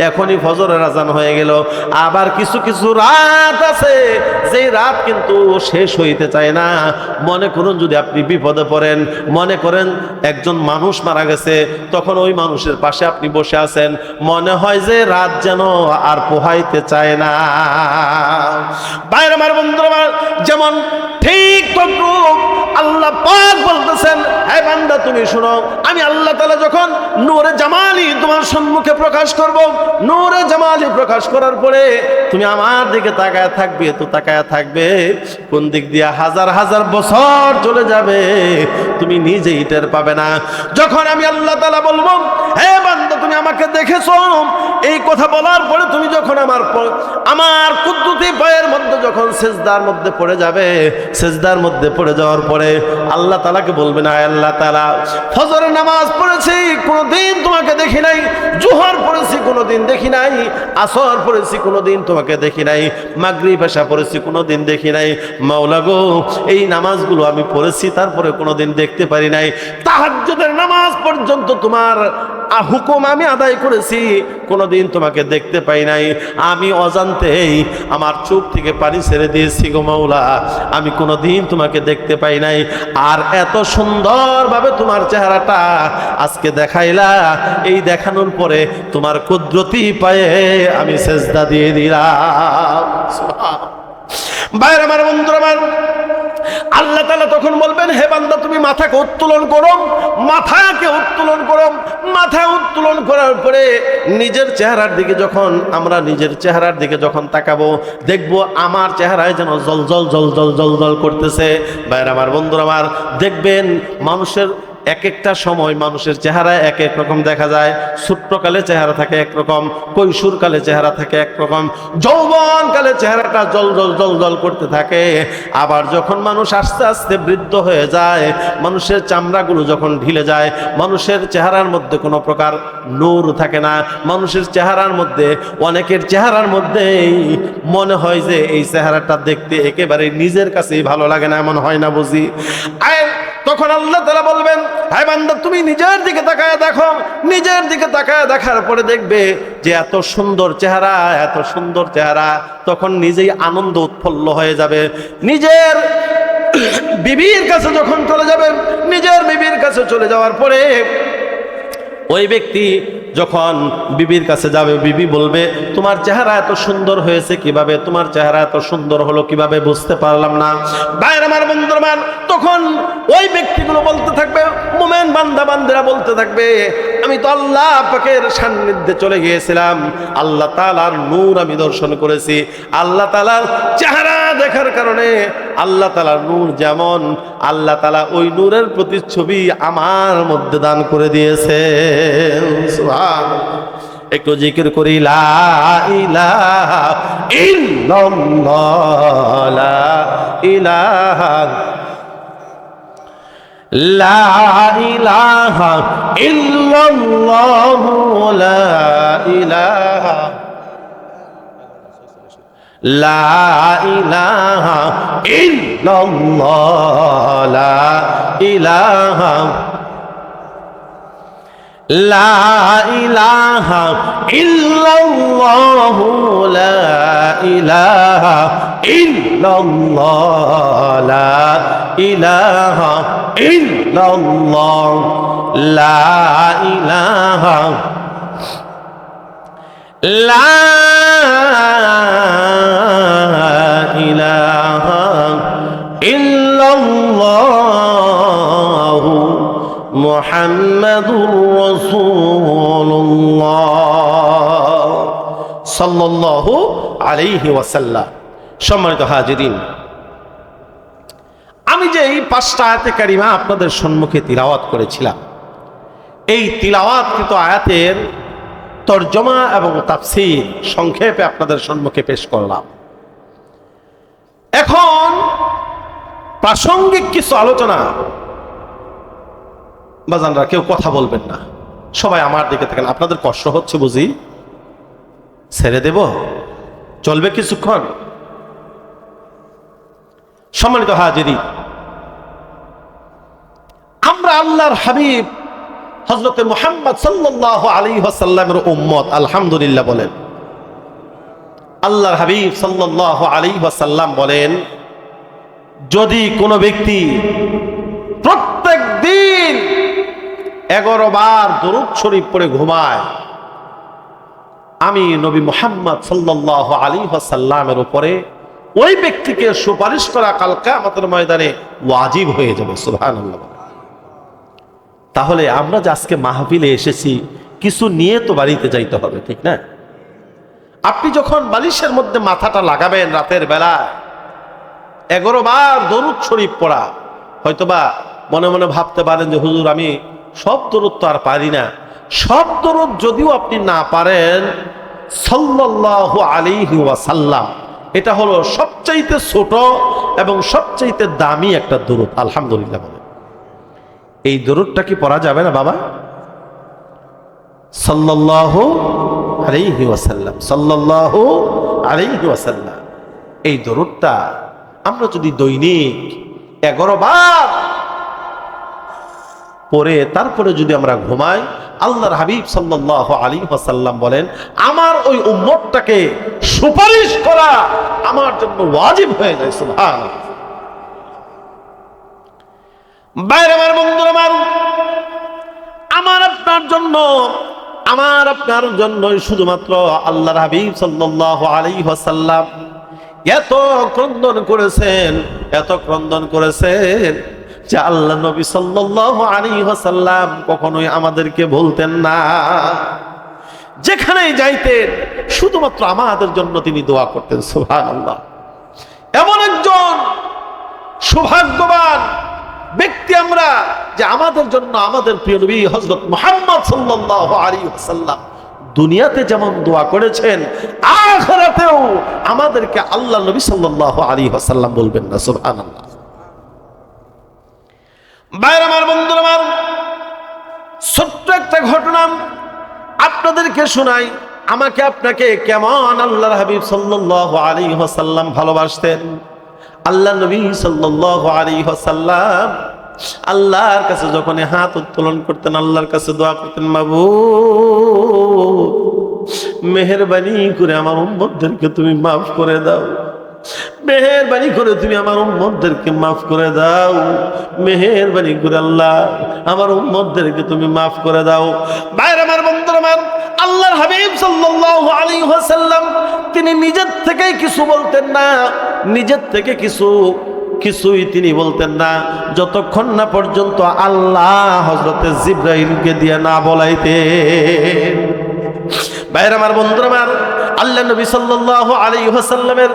এখনই ফজরের আজান হয়ে গেল। আবার কিছু রাত আছে যে রাত কিন্তু শেষ হইতে চায় না। মনে করুন যদি আপনি বিপদে পড়েন, মনে করেন একজন মানুষ মারা গেছে, তখন ওই মানুষের পাশে আপনি বসে আছেন, মনে হয় যে রাত যেন আর পোহাইতে চায় না। ভাইরা আমার, বন্ধুরা আমার, যেমন ঠিক তদ্রূপ আল্লাহ পাক বলতেছেন হে বান্দা তুমি শুনো আমি আল্লাহ তাআলা যখন নূরে জামালি তোমার সম্মুখে প্রকাশ করব, নূরে জামালি প্রকাশ করার পরে তুমি আমার দিকে তাকায় থাকবে। তো তাকায় থাকবে কোন দিক দিয়ে হাজার বছর চলে যাবে তুমি নিজেই টের পাবে না। যখন আমি আল্লাহ তাআলা বলবো হে বান্দা তুমি আমাকে দেখেছো, এই কথা বলার পরে তুমি যখন আমার কুদরতি পায়ের মধ্যে যখন সিজদার মধ্যে পড়ে যাবে, সিজদার মধ্যে পড়ে যাওয়ার পরে পড়ে আল্লাহ তাআলাকে বলবেন, আয় আল্লাহ তাআলা, ফজরের নামাজ পড়েছি কোনোদিন তোমাকে দেখি নাই, জোহর পড়েছি কোনোদিন দেখি নাই, আসর পড়েছি কোনোদিন তোমাকে দেখি নাই, মাগরিব এশা পড়েছি কোনোদিন দেখি নাই। মাওলা গো, এই নামাজগুলো আমি পড়েছি তারপরে কোনোদিন দেখতে পারি নাই। তাহাজ্জুদের নামাজ পর্যন্ত তোমার হুকুম আমি আদায় করেছি, কোনোদিন তোমাকে দেখতে পাই নাই। আমি অজান্তেই আমার চোখ থেকে পানি ছেড়ে দিয়েছি গো মাওলা, আমি কোনোদিন তোমাকে দেখতে পাই নাই। আর এত সুন্দরভাবে তোমার চেহারাটা আজকে দেখাইলা, এই দেখানোর পরে তোমার কুদরতি পায়ে আমি সেজদা দিয়ে দিলাম। ভাইরা আমার, বন্ধুরা আমার, আল্লাহ তাআলা তখন বলবেন, হে বান্দা তুমি মাথাকে উত্তোলন করো, মাথাকে উত্তোলন করো। মাথা উত্তোলন করার পরে নিজের চেহারার দিকে যখন আমরা নিজের চেহারার দিকে যখন তাকাবো, দেখবো আমার চেহারায় যেন জল জল জল জল জল জল করতেছে। ভাইরা আমার, বন্ধুরা আমার, দেখবেন মানুষের এক একটা সময় মানুষের চেহারা এক এক রকম দেখা যায়। ছোট্টকালে চেহারা থাকে একরকম, কৈশোরকালে চেহারা থাকে একরকম, যৌবনকালে চেহারাটা জল জল জল জল করতে থাকে। আবার যখন মানুষ আস্তে আস্তে বৃদ্ধ হয়ে যায়, মানুষের চামড়াগুলো যখন ঢিলে যায়, মানুষের চেহারার মধ্যে কোনো প্রকার নূর থাকে না। মানুষের চেহারার মধ্যে, অনেকের চেহারার মধ্যেই মনে হয় যে এই চেহারাটা দেখতে একেবারে নিজের কাছেই ভালো লাগে না, এমন হয় না বুঝি? তখন আল্লাহ তাআলা বলবেন, হে বান্দা তুমি নিজের দিকে তাকায় দেখো। নিজের দিকে তাকায় দেখার পরে দেখবে যে এত সুন্দর চেহারা, এত সুন্দর চেহারা। তখন নিজেই আনন্দ উৎফুল্ল হয়ে যাবে। নিজের বিবির কাছে যখন চলে যাবে, নিজের বিবির কাছে চলে যাওয়ার পরে ওই ব্যক্তি যখন বিবির কাছে যাবে, বিবি বলবে, তোমার চেহারা এত সুন্দর হয়েছে কিভাবে, তোমার চেহারা এত সুন্দর হলো কিভাবে, বুঝতে পারলাম না। ভাইরা আমার, বন্ধুরা আমার, তখন ওই ব্যক্তিগুলো বলতে থাকবে, মুমিন বান্দা বান্দিরা বলতে থাকবে, আমি তো আল্লাহ পাকের সান্নিধ্যে চলে গিয়েছিলাম, আল্লাহ তাআলার নূর আমি দর্শন করেছি। আল্লাহ তাআলার চেহারা দেখার কারণে আল্লাহ তাআলার নূর যেমন, আল্লাহ তাআলা ওই নূরের প্রতিচ্ছবি আমার মধ্যে দান করে দিয়েছে। একটু জিকির করি, লা ইলাহা ইল্লাল্লাহ, লা ইলাহা, লা ইলাহা ইল্লাল্লাহ, লা ইলাহা, লা ইলাহা ইল্লাল্লাহ, লা ইলাহা, লা ইলাহা ইল্লাল্লাহ, লা ইলাহা ইল্লাল্লাহ, লা ইলাহা ইল্লাল্লাহ, লা ইলাহা, লা ইলাহা ইল্লাল্লাহ, মুহাম্মাদুর রাসূলুল্লাহ সাল্লাল্লাহু আলাইহি ওয়াসাল্লাম। সম্মানিত হাজিরিন, আমি যে এই 5টা আয়াতে কারিমা আপনাদের সম্মুখে তিলাওয়াত করেছিলাম, এই তিলাওয়াতকৃত আয়াতের তরজমা এবং তাফসীর সংক্ষেপে আপনাদের সম্মুখে পেশ করলাম। এখন প্রাসঙ্গিক কিছু আলোচনা। বাজানরা, কেউ কথা বলবেন না, সবাই আমার দিকে থাকেন। আপনাদের কষ্ট হচ্ছে বুঝি? ছেড়ে দেব? চলবে কিছুক্ষণ? সম্মানিত হাজিরিন, আমরা আল্লাহর হাবিব হযরত মুহাম্মদ সাল্লাল্লাহু আলাইহি ওয়াসাল্লামের উম্মত। আলহামদুলিল্লাহ বলেন। আল্লাহর হাবিব সাল্লাল্লাহু আলাইহি ওয়াসাল্লাম বলেন, যদি কোনো ব্যক্তি প্রত্যেক দিন 11 বার দরুদ শরীফ পড়ে ঘুমায়, আমি নবী মুহাম্মদ সাল্লাল্লাহু আলাইহি ওয়াসাল্লামের উপরে ওই ব্যক্তিকে সুপারিশ করা কাল কিয়ামতের ময়দানে ওয়াজিব হয়ে যাবে। সুবহানাল্লাহ। তাহলে আমরা যে আজকে মাহফিলে এসেছি, কিছু নিয়ে তো বাড়িতে যাইতে হবে, ঠিক না? আপনি যখন বালিশের মধ্যে মাথাটা লাগাবেন রাতের বেলা, 11 বার দরুদ শরীফ পড়া, হয়তোবা মনে মনে ভাবতে পারেন যে হুজুর আমি সব দরুদ তো আর পারি না। সব দরুদ যদিও আপনি না পারেন, সাল্লাল্লাহু আলাইহি ওয়াসাল্লাম এটা হলো সবচাইতে ছোট এবং সবচাইতে দামি একটা দুরূদ। আলহামদুলিল্লাহ বলে এই দুরূদটা কি পড়া যাবে না বাবা? সাল্লাল্লাহু আলাইহি ওয়াসাল্লাম, সাল্লাল্লাহু আলাইহি ওয়াসাল্লাম। এই দুরূদটা আমরা যদি দৈনিক 11 বার পরে তারপরে যদি আমরা ঘুমাই, আল্লাহর হাবিব সাল্লাল্লাহু আলাইহি ওয়াসাল্লাম বলেন আমার ওই উম্মতটাকে সুপারিশ করা আমার জন্য ওয়াজিব হয়ে যায়। সুবহানাল্লাহ। বাইরে আমার বন্ধুরা, আমার আপনার জন্য শুধুমাত্র আল্লাহর হাবিব সাল্লাল্লাহু আলাইহি ওয়াসাল্লাম এত ক্রন্দন করেছেন যে আল্লাহ নবী সাল্লাল্লাহু আলাইহি ওয়াসাল্লাম কখনোই আমাদেরকে বলতেন না। যেখানেই যাইতেন শুধুমাত্র আমাদের জন্য তিনি দোয়া করতেন। সুবহানাল্লাহ। এমন একজন সৌভাগ্যবান ব্যক্তি আমরা যে আমাদের জন্য আমাদের প্রিয় নবী হযরত মুহাম্মদ সাল্লাল্লাহু আলাইহি ওয়াসাল্লাম দুনিয়াতে যেমন দোয়া করেছেন, আখিরাতেও আমাদেরকে আল্লাহ নবী সাল্লাল্লাহু আলাইহি ওয়াসাল্লাম বলবেন না। সুবহানাল্লাহ। বাইরে আমার বন্ধুরা, আমার ছোট্ট একটা ঘটনা আপনাদেরকে শোনাই। আমাকে আপনাকে কেমন আল্লাহর হাবিব সাল্লাল্লাহু আলাইহি ওয়াসাল্লাম ভালোবাসতেন। আল্লাহ নবী সাল্লাল্লাহু আলাইহি ওয়াসাল্লাম আল্লাহর কাছে যখন হাত উত্তোলন করতেন, আল্লাহর কাছে দোয়া করতেন, মাবুদ মেহেরবানি করে আমার উম্মতদেরকে তুমি মাফ করে দাও, মেহেরবানি করে তুমি আমার উম্মতদেরকে মাফ করে দাও, মেহেরবানি করে আল্লাহ আমার উম্মতদেরকে তুমি মাফ করে দাও। বাইরে আমার বন্ধুরা, আমার আল্লাহর হাবিব সাল্লাল্লাহু আলাইহি ওয়াসাল্লাম তিনি নিজের থেকেই কিছু বলতেন না, নিজের থেকে কিছুই তিনি বলতেন না যতক্ষণ না পর্যন্ত আল্লাহ হযরতে জিবরাইলকে দিয়ে না বলাইতেন। বাইরে আমার বন্ধুরা, আমার আল্লাহ নবী সাল্লাল্লাহু আলাইহি ওয়াসাল্লামের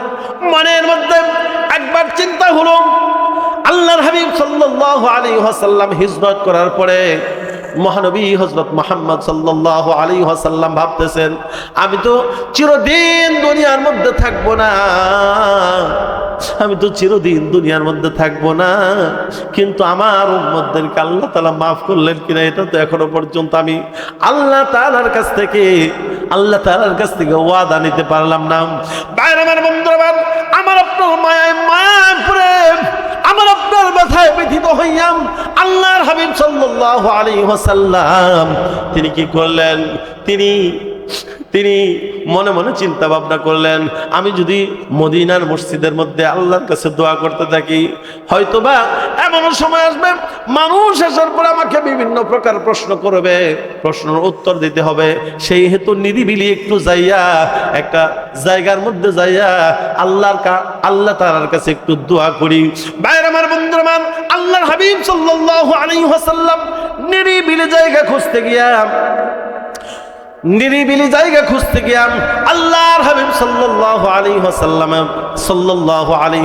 মনের মধ্যে একবার চিন্তা হলো, আল্লাহর হাবিব সাল্লাল্লাহু আলাইহি ওয়াসাল্লাম হিজরত করার পরে মহানবী হযরত মুহাম্মদ সাল্লাল্লাহু আলাইহি ওয়াসাল্লাম ভাবতেছেন আমি তো চিরদিন দুনিয়ার মধ্যে থাকবো না, কিন্তু আমার উম্মতদেরকে আল্লাহ তাআলা মাফ করলেন কিনা এটা তো এখনো পর্যন্ত আমি আল্লাহ তাআলার কাছ থেকে ওয়াদা নিতে পারলাম না। বাইরে আমার বন্ধুরা, আমার আপনার মায়ায় পড়ে আমার আপনার ব্যথায় ব্যথিত হইয়াম আল্লাহর হাবিব সাল্লাল্লাহু আলাইহি ওয়াসাল্লাম তিনি কি করলেন, তিনি মনে মনে চিন্তা ভাবনা করলেন আমি যদি মদিনার মসজিদের মধ্যে আল্লাহর কাছে দোয়া করতে থাকি, হয়তোবা এমন সময় আসবে মানুষ আসার পর আমাকে বিভিন্ন প্রকার প্রশ্ন করবে, প্রশ্নের উত্তর দিতে হবে। সেই হেতু নিরিবিলি একটু যাইয়া একটা জায়গার মধ্যে যাইয়া আল্লাহ তাআলার কাছে একটু দোয়া করি। বাইরে আমার বন্ধুরা, আমার আল্লাহর হাবিব সাল্লাল্লাহু আলাইহি ওয়াসাল্লাম নিরিবিলি জায়গা খুঁজতে গিয়া আল্লাহর হাবিব সাল্লাল্লাহু আলাইহি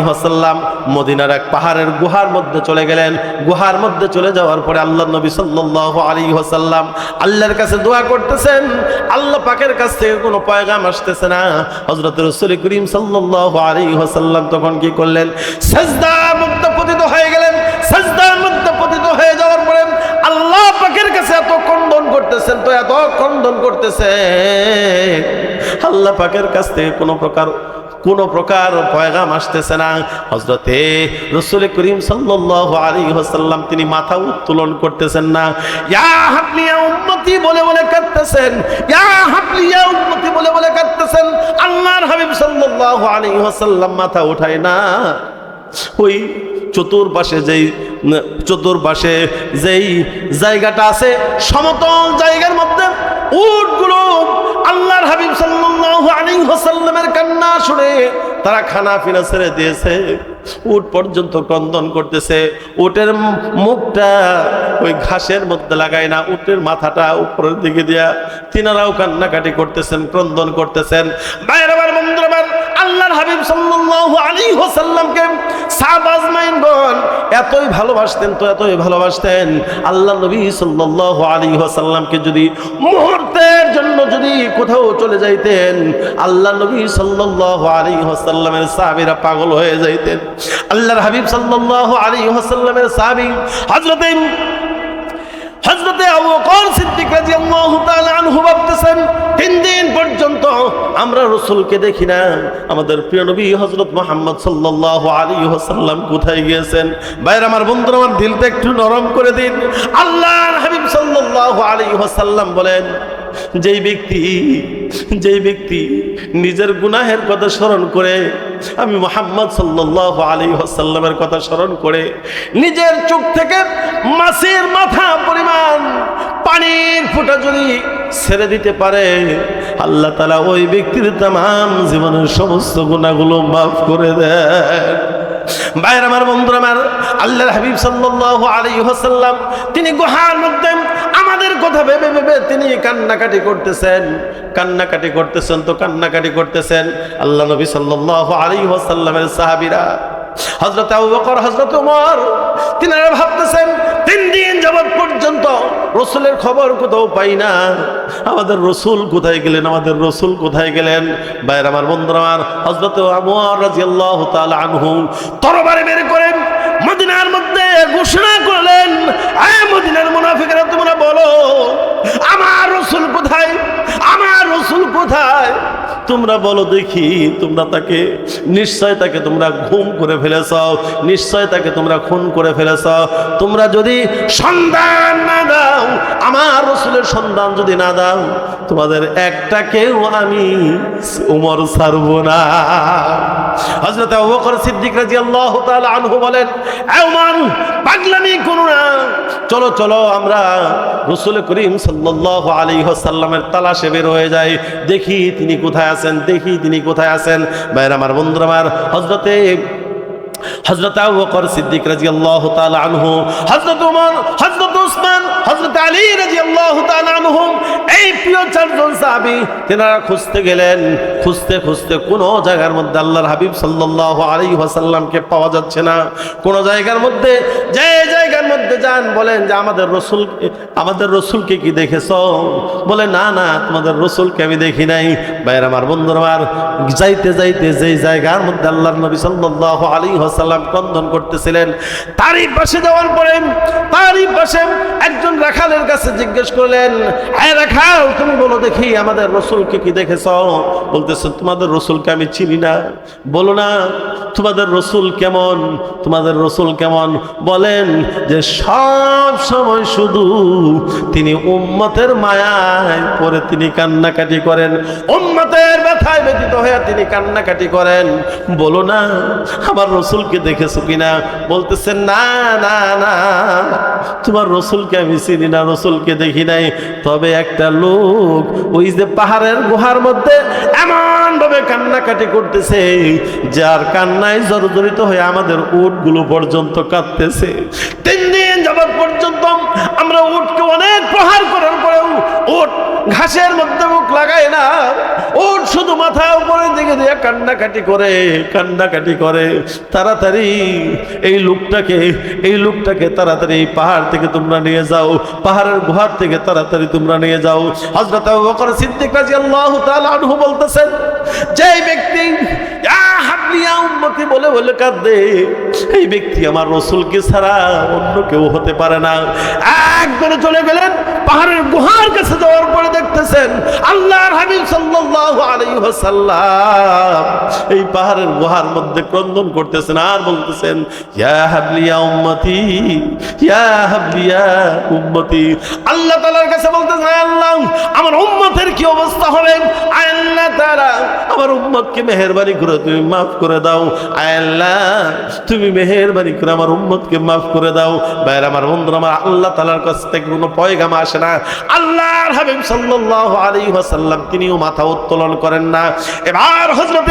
ওয়াসাল্লাম মদিনার এক পাহাড়ের গুহার মধ্যে চলে গেলেন। গুহার মধ্যে চলে যাওয়ার পরে আল্লাহর নবী সাল্লাল্লাহু আলাইহি ওয়াসাল্লাম আল্লাহর কাছে দোয়া করতেছেন, আল্লাহ পাকের কাছ থেকে কোনো পয়গাম আসতেছে না। হযরত রাসূল করিম সাল্লাল্লাহু আলাইহি ওয়াসাল্লাম তখন কি করলেন, সিজদার মধ্যে পতিত হয়ে গেলেন। সিজদার মধ্যে পতিত হয়ে যাওয়ার পরে আল্লাহ পাকের কাছে এত ক্রন্দন করতেছেন, আল্লাহ পাকের কাছ থেকে কোনো প্রকার পয়গাম আসতেছে না। হযরতে রাসূল করিম সাল্লাল্লাহু আলাইহি ওয়াসাল্লাম তিনি মাথা উত্তোলন করতেছেন না, ইয়া হাবলি ইয়া উম্মতি বলে কাঁদতেছেন, ইয়া হাবলি ইয়া উম্মতি বলে কাঁদতেছেন। আল্লাহর হাবিব সাল্লাল্লাহু আলাইহি ওয়াসাল্লাম মাথা উঠায় না। ওই চতুর্পাশে যেই জায়গাটা আছে সমতল জায়গার মধ্যে উটগুলো আল্লাহর হাবিব সাল্লাল্লাহু আলাইহি ওয়াসাল্লামের কান্না শুনে তারা খানা পিনা ছেড়ে দিয়েছে, উট পর্যন্ত ক্রন্দন করতেছে। উটের মুখটা ওই ঘাসের মধ্যে লাগায় না, উটের মাথাটা উপরের দিকে দিয়া তিনারাও কান্নাকাটি করতেছেন, ক্রন্দন করতেছেন। বাইরে আমার বন্ধুরা, আল্লাহর হাবিব সাল্লাল্লাহু আলাইহি ওয়াসাল্লামকে সাহাবা আজমাইনগণ এতই ভালোবাসতেন, তো এতই ভালোবাসতেন, আল্লাহ নবী সাল্লাল্লাহু আলাইহি ওয়াসাল্লামকে যদি মুহূর্তের জন্য যদি কোথাও চলে যাইতেন, আল্লাহ নবী সাল্লাল্লাহু আলাইহি ওয়াসাল্লামের সাহাবীরা পাগল হয়ে যাইতেন। আল্লাহর হাবিব সাল্লাল্লাহু আলাইহি ওয়াসাল্লামের সাহাবী হযরতে আবু বকর সিদ্দিক রাদিয়াল্লাহু তাআলা আনহু ভাবতেছেন, 3 দিন পর্যন্ত আমরা রাসূলকে দেখি না, আমাদের প্রিয় নবী হযরত মুহাম্মদ সাল্লাল্লাহু আলাইহি ওয়াসাল্লাম কোথায় গিয়েছেন? ভাইরা আমার, বন্ধুরা আমার, দিলটা একটু নরম করে দিন। আল্লাহর হাবিব সাল্লাল্লাহু আলাইহি ওয়াসাল্লাম বলেন, যেই ব্যক্তি নিজের গুনাহের কথা স্মরণ করে, আমি মুহাম্মদ সাল্লাল্লাহু আলাইহি ওয়াসাল্লামের কথা স্মরণ করে নিজের চোখ থেকে মাছের মাথা পরিমাণ পানির ফোঁটা যদি ছেড়ে দিতে পারে, আল্লাহ তাআলা ওই ব্যক্তির তামাম জীবনের সমস্ত গুনাহগুলো মাফ করে দেন। ভাইরা আমার, বন্ধুরা আমার, আল্লাহর হাবিব সাল্লাল্লাহু আলাইহি ওয়াসাল্লাম তিনি গুহার মধ্যে আমাদের কথা ভেবে ভেবে তিনি কান্নাকাটি করতেছেন। আল্লাহ নবী সাল্লাল্লাহু আলাইহি ওয়াসাল্লামের সাহাবীরা হযরত আবু বকর, হযরত ওমর, তিনারা ভাবতেছেন 3 দিন যাবত পর্যন্ত রাসূলের খবর কোথাও পাই না, আমাদের রাসূল কোথায় গেলেন? ভাইরা আমার, বন্ধুরা আমার, হযরত ওমর রাদিয়াল্লাহু তাআলা আনহু তরবারি বের করেন মদিনার মধ্যে ঘোষণা করলেন, এই মদিনার মুনাফিকরা, তোমরা বলো আমার রাসূল কোথায়? তোমরা বলো দেখি, নিশ্চয় তাকে তোমরা ঘুম করে ফেলেছ, নিশ্চয় তাকে তোমরা খুন করে ফেলেছ। তোমরা যদি সন্ধান না দাও, আমার রাসূলের সন্ধান যদি না দাও, তোমাদের একটাকেও আমি ওমর ছাড়ব না। হযরত আবু বকর সিদ্দিক রাদিয়াল্লাহু তাআলা আনহু বলেন, এ ওমর, পাগলামি করো না, চলো আমরা রাসূল করিম সাল্লাল্লাহু আলাইহি ওয়াসাল্লামের তালাশে বের হয়ে যাই, দেখি তিনি কোথায় আছেন। ভাইরা আমার, বন্ধুরা আমার, হযরত আবু বকর সিদ্দিক রাদিয়াল্লাহু তাআলা আনহু, হযরত ওমর, হযরত উসমান, হযরত আলী রাদিয়াল্লাহু তাআলা আনহুম, এই প্রিয় 4 জন সাহাবী তেনারা খুঁজতে গেলেন। খুঁজতে কোন জায়গার মধ্যে আল্লাহর হাবিব সাল্লাল্লাহু আলাইহি ওয়াসাল্লামকে পাওয়া যাচ্ছে না। কোন জায়গার মধ্যে, যে জায়গার মধ্যে যান, বলেন যে আমাদের রাসূলকে কি দেখেছো? বলে না, তোমাদের রাসূলকে আমি দেখি নাই। ভাইরা আমার, বন্ধুরা আমার, যাইতে যেই জায়গার মধ্যে আল্লাহর নবী সাল্লাল্লাহু আলাইহি ওয়াসাল্লাম ক্রন্দন করতেছিলেন, তারই পাশে যাওয়ার পরে একজন রাখালের কাছে জিজ্ঞেস করলেন, আয় রাখাল, তুমি বলো দেখি আমাদের রাসূলকে কি দেখেছো? বলতেছে, তোমাদের রাসূলকে আমি চিনি না। বলো না তোমাদের রাসূল কেমন? বলেন যে সব সময় শুধু তিনি উম্মতের মায়ায় পড়ে তিনি কান্নাকাটি করেন, উম্মতের ব্যথায় ব্যথিত হয়ে তিনি কান্নাকাটি করেন। বলো না আমার রাসূলকে দেখেছো কিনা? বলতেছেন, না, তোমার রাসূলকে আমি চিনি না, রাসূলকে দেখি নাই। তবে একটা লোক ওই যে পাহাড়ের গুহার মধ্যে এমন ভাবে কান্নাকাটি করতেছে, যার কান্নায় জর্জরিত হয়ে আমাদের উটগুলো পর্যন্ত কাঁদতেছে। 3 দিন যাবত পর্যন্ত আমরা উটকে অনেক প্রহার করার পরেও উট ঘাসের মধ্যে মুখ লাগায় না, উট শুধু মাথা উপরের দিকে দিয়ে কান্নাকাটি করে। তাড়াতাড়ি এই লোকটাকে তাড়াতাড়ি পাহাড় থেকে তোমরা নিয়ে যাও, পাহাড়ের গুহার থেকে তাড়াতাড়ি তোমরা নিয়ে যাও। হযরত আবু বকর সিদ্দিক রাদিয়াল্লাহু তাআলা আনহু বলতেছেন, যে ব্যক্তি ইয়া হাবলি ইয়া উম্মতি বলে কাঁদে, এই ব্যক্তি আমার রাসূলকে ছাড়া অন্য কেউ হতে পারে না। একবারে চলে গেলেন পাহাড়ের গুহার কাছে। যাওয়ার পরে দেখতেছেন আল্লাহর হাবিব সাল্লাল্লাহু আলাইহি ওয়াসাল্লাম এই পাহাড়ের গুহার মধ্যে ক্রন্দন করতেছেন আর বলতেছেন, ইয়া হাবলি ইয়া উম্মতি, ইয়া হাবলি ইয়া উম্মতি। আল্লাহ তাআলার কাছে বলতেছেন, আল্লাহ আমার উম্মতের কি অবস্থা হবে? আল্লাহ তাআলা আমার উম্মতকে মেহেরবানি করে তুমি মাফ করে দাও। আল্লাহ তুমি মেহেরবানি করে আমার উম্মতকে মাফ করে দাও। ভাইরা আমার, বন্ধুরা আমার, আল্লাহ তাআলার কাছ থেকে কোনো পয়গাম আসে না। আল্লাহর হাবিব সাল্লাল্লাহু আলাইহি ওয়াসাল্লাম তিনিও মাথা উত্তোলন করেন না। এবার হযরত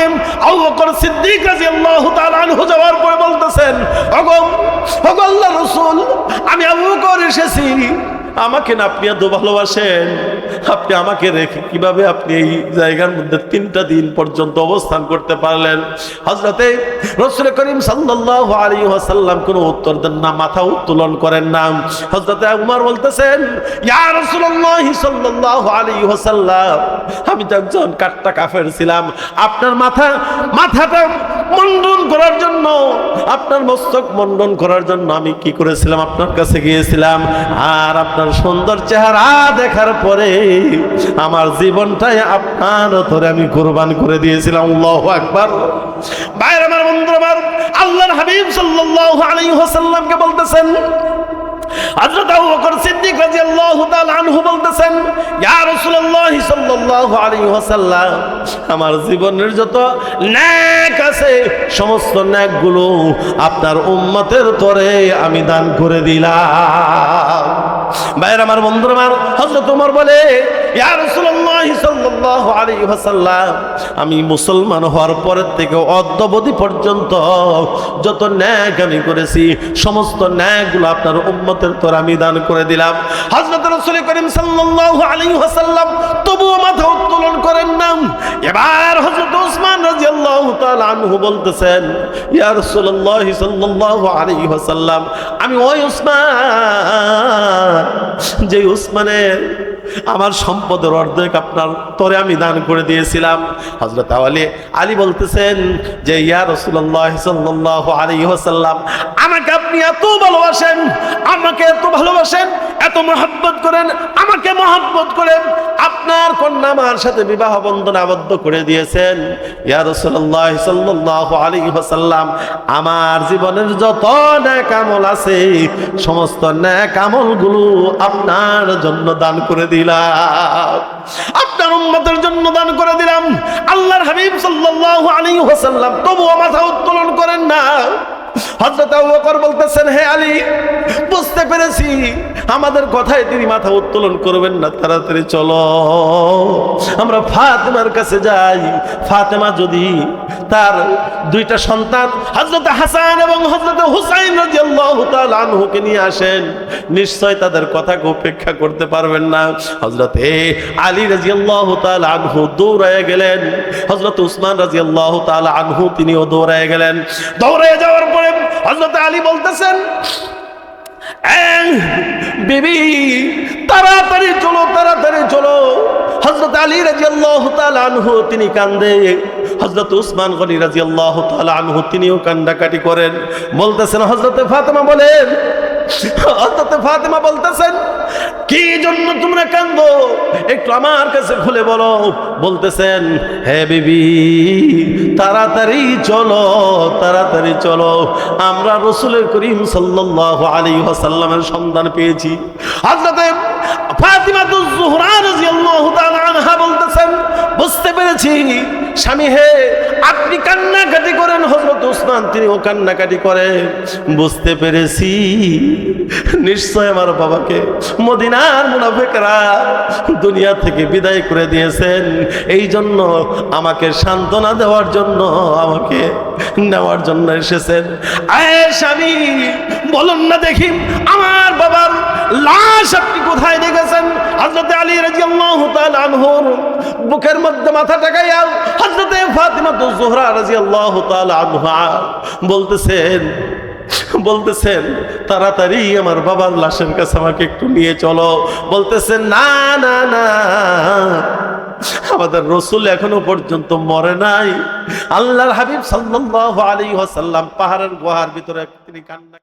আবু বকর সিদ্দিক রাদিয়াল্লাহু তাআলা আনহু যাওয়ার পরে বলতেছেন, ওগো আল্লাহর রাসূল, আমি আবু বকর এসেছি, আমাকে না আপনি এত ভালোবাসেন, আপনি আমাকে রেখে কিভাবে আপনি এই জায়গার মধ্যে 3টা দিন পর্যন্ত অবস্থান করতে পারলেন? হযরতে রাসূল করিম সাল্লাল্লাহু আলাইহি ওয়াসাল্লাম কোনো উত্তর দেন না, মাথা উত্তোলন করেন না। হযরতে উমর বলতেছেন, ইয়া রাসূলুল্লাহ সাল্লাল্লাহু আলাইহি ওয়াসাল্লাম, আমি তো একজন কাট্টা কাফের ছিলাম, আপনার মাথাটা মন্ডন করার জন্য, আপনার মস্তক মন্ডন করার জন্য আমি কি করেছিলাম? আপনার কাছে গিয়েছিলাম, আর আপনার সুন্দর চেহারা দেখার পরে আমার জীবনটাই আপনার ধরে আমি কুরবান করে দিয়েছিলাম। আল্লাহু আকবার। ভাইরা আমার, বন্ধুরা আমার, আল্লাহর হাবিব সাল্লাল্লাহু আলাইহি ওয়াসাল্লামকে বলতেছেন, হযরত আবু বকর সিদ্দিক রাদিয়াল্লাহু তাআলা আনহু বলতেছেন, ইয়া রাসূলুল্লাহ সাল্লাল্লাহু আলাইহি ওয়াসাল্লাম, আমার জীবনের যত নেক আছে সমস্ত নেকগুলো আপনার উম্মতের তরে আমি দান করে দিলাম। ভাইরা আমার, বন্ধুরা আমার, হযরত ওমর বলে, ইয়া রাসূলুল্লাহ সাল্লাল্লাহু আলাইহি ওয়াসাল্লাম, আমি মুসলমান হওয়ার পরের থেকে অদ্যাবধি পর্যন্ত যত নেক আমি করেছি সমস্ত নেকগুলো আপনার উম্মতের তরে আমি দান করে দিলাম। হযরত রাসূল করিম সাল্লাল্লাহু আলাইহি ওয়াসাল্লাম তবুও মাথা উত্তোলন করেন না। এবার হযরত ওসমান রাদিয়াল্লাহু তাআলা আনহু বলতেছেন, ইয়া রাসূলুল্লাহ সাল্লাল্লাহু আলাইহি ওয়াসাল্লাম, আমি ওই ওসমান, যে ওসমানের আমার সম্পদের অর্ধেক আপনার তরে আমি দান করে দিয়েছিলাম। হযরত আলী বলতেছেন যে, ইয়া রাসূলুল্লাহ সাল্লাল্লাহু আলাইহি ওয়াসাল্লাম, আমাকে আপনি এত ভালোবাসেন, আমাকে এত ভালোবাসেন, এত মহব্বত করেন, আমাকে মহব্বত করেন, আপনার কন্যা আমার সাথে বিবাহ বন্ধনে আবদ্ধ করে দিয়েছেন। ইয়া রাসূলুল্লাহ সাল্লাল্লাহু আলাইহি ওয়াসাল্লাম, আমার জীবনের যত নেক আমল আছে সমস্ত নেক আমলগুলো আপনার জন্য দান করে দিলাম, আপনার উম্মতের জন্য দান করে দিলাম। আল্লাহর হাবিব সাল্লাল্লাহু আলাইহি ওয়াসাল্লাম তবুও মাথা উত্তোলন করেন না। হযরত আবু বকর বলতেছেন, হে আলী, বুঝতে পেরেছি আমাদের কথায় তিনি মাথা উত্তোলন করবেন না, তাড়াতাড়ি চলো আমরা ফাতেমার কাছে যাই। ফাতেমা যদি তার 2টা সন্তান হযরত হাসান এবং হযরত হুসাইন রাদিয়াল্লাহু তাআলা আনহুকে নিয়ে আসেন, নিশ্চয় তাদের কথাকে উপেক্ষা করতে পারবেন না। হযরত আলী রাদিয়াল্লাহু তাআলা আনহু দৌড়ায় গেলেন, হযরত উসমান রাদিয়াল্লাহু তাআলা আনহু তিনিও দৌড়ায় গেলেন। দৌড়ায় যাওয়ার পরে হযরত আলী বলতেছেন, বিবি তাড়াতাড়ি চলো, তাড়াতাড়ি চলো। হযরত আলী রাদিয়াল্লাহু তাআলা আনহু তিনি কান্দে, হযরত উসমান গনি রাদিয়াল্লাহু তাআলা আনহু তিনিও কান্নাকাটি করেন। বলতেছেন, হযরত ফাতেমা বলেন, হযরত ফাতেমা বলতেছেন, কি জন্য তোমরা কান্দো একটু আমার কাছে খুলে বলো। বলতেছেন, হে বিবি তাড়াতাড়ি চলো, তাড়াতাড়ি চলো, আমরা রাসূল করিম সাল্লাল্লাহু আলাইহি ওয়াসাল্লামের সন্ধান পেয়েছি। হযরত ফাতিমাতুজ জোহরা রাদিয়াল্লাহু তাআলা আনহা বলতেছেন, বুঝতে পেরেছি স্বামী হে, আপনি কান্নাকাটি করেন, হযরত উসমান তিনিও কান্নাকাটি করেন, বুঝতে পেরেছি নিশ্চয় আমার বাবাকে মদিনার মুনাফিকরা দুনিয়া থেকে বিদায় করে দিয়েছেন, এই জন্য আমাকে সান্ত্বনা দেওয়ার জন্য, আমাকে নেওয়ার জন্য এসেছেন। আয় স্বামী, বলুন না দেখি আমার বাবার লাশ আপনি কোথায় রেখেছেন? হযরত আলী রাদিয়াল্লাহু তাআলা আনহুর বুকের মধ্যে মাথা ঠেকাইয়া হযরত ফাতিমাতুজ জোহরা রাদিয়াল্লাহু তাআলা আনহা বলতেছেন তাড়াতাড়ি আমার বাবার লাশের কাছে আমাকে একটু নিয়ে চলো। বলতেছেন, না না না, আমাদের রাসূল এখনো পর্যন্ত মরে নাই। আল্লাহর হাবিব সাল্লাল্লাহু আলাইহি ওয়াসাল্লাম পাহাড়ের গুহার ভিতরে তিনি কান্না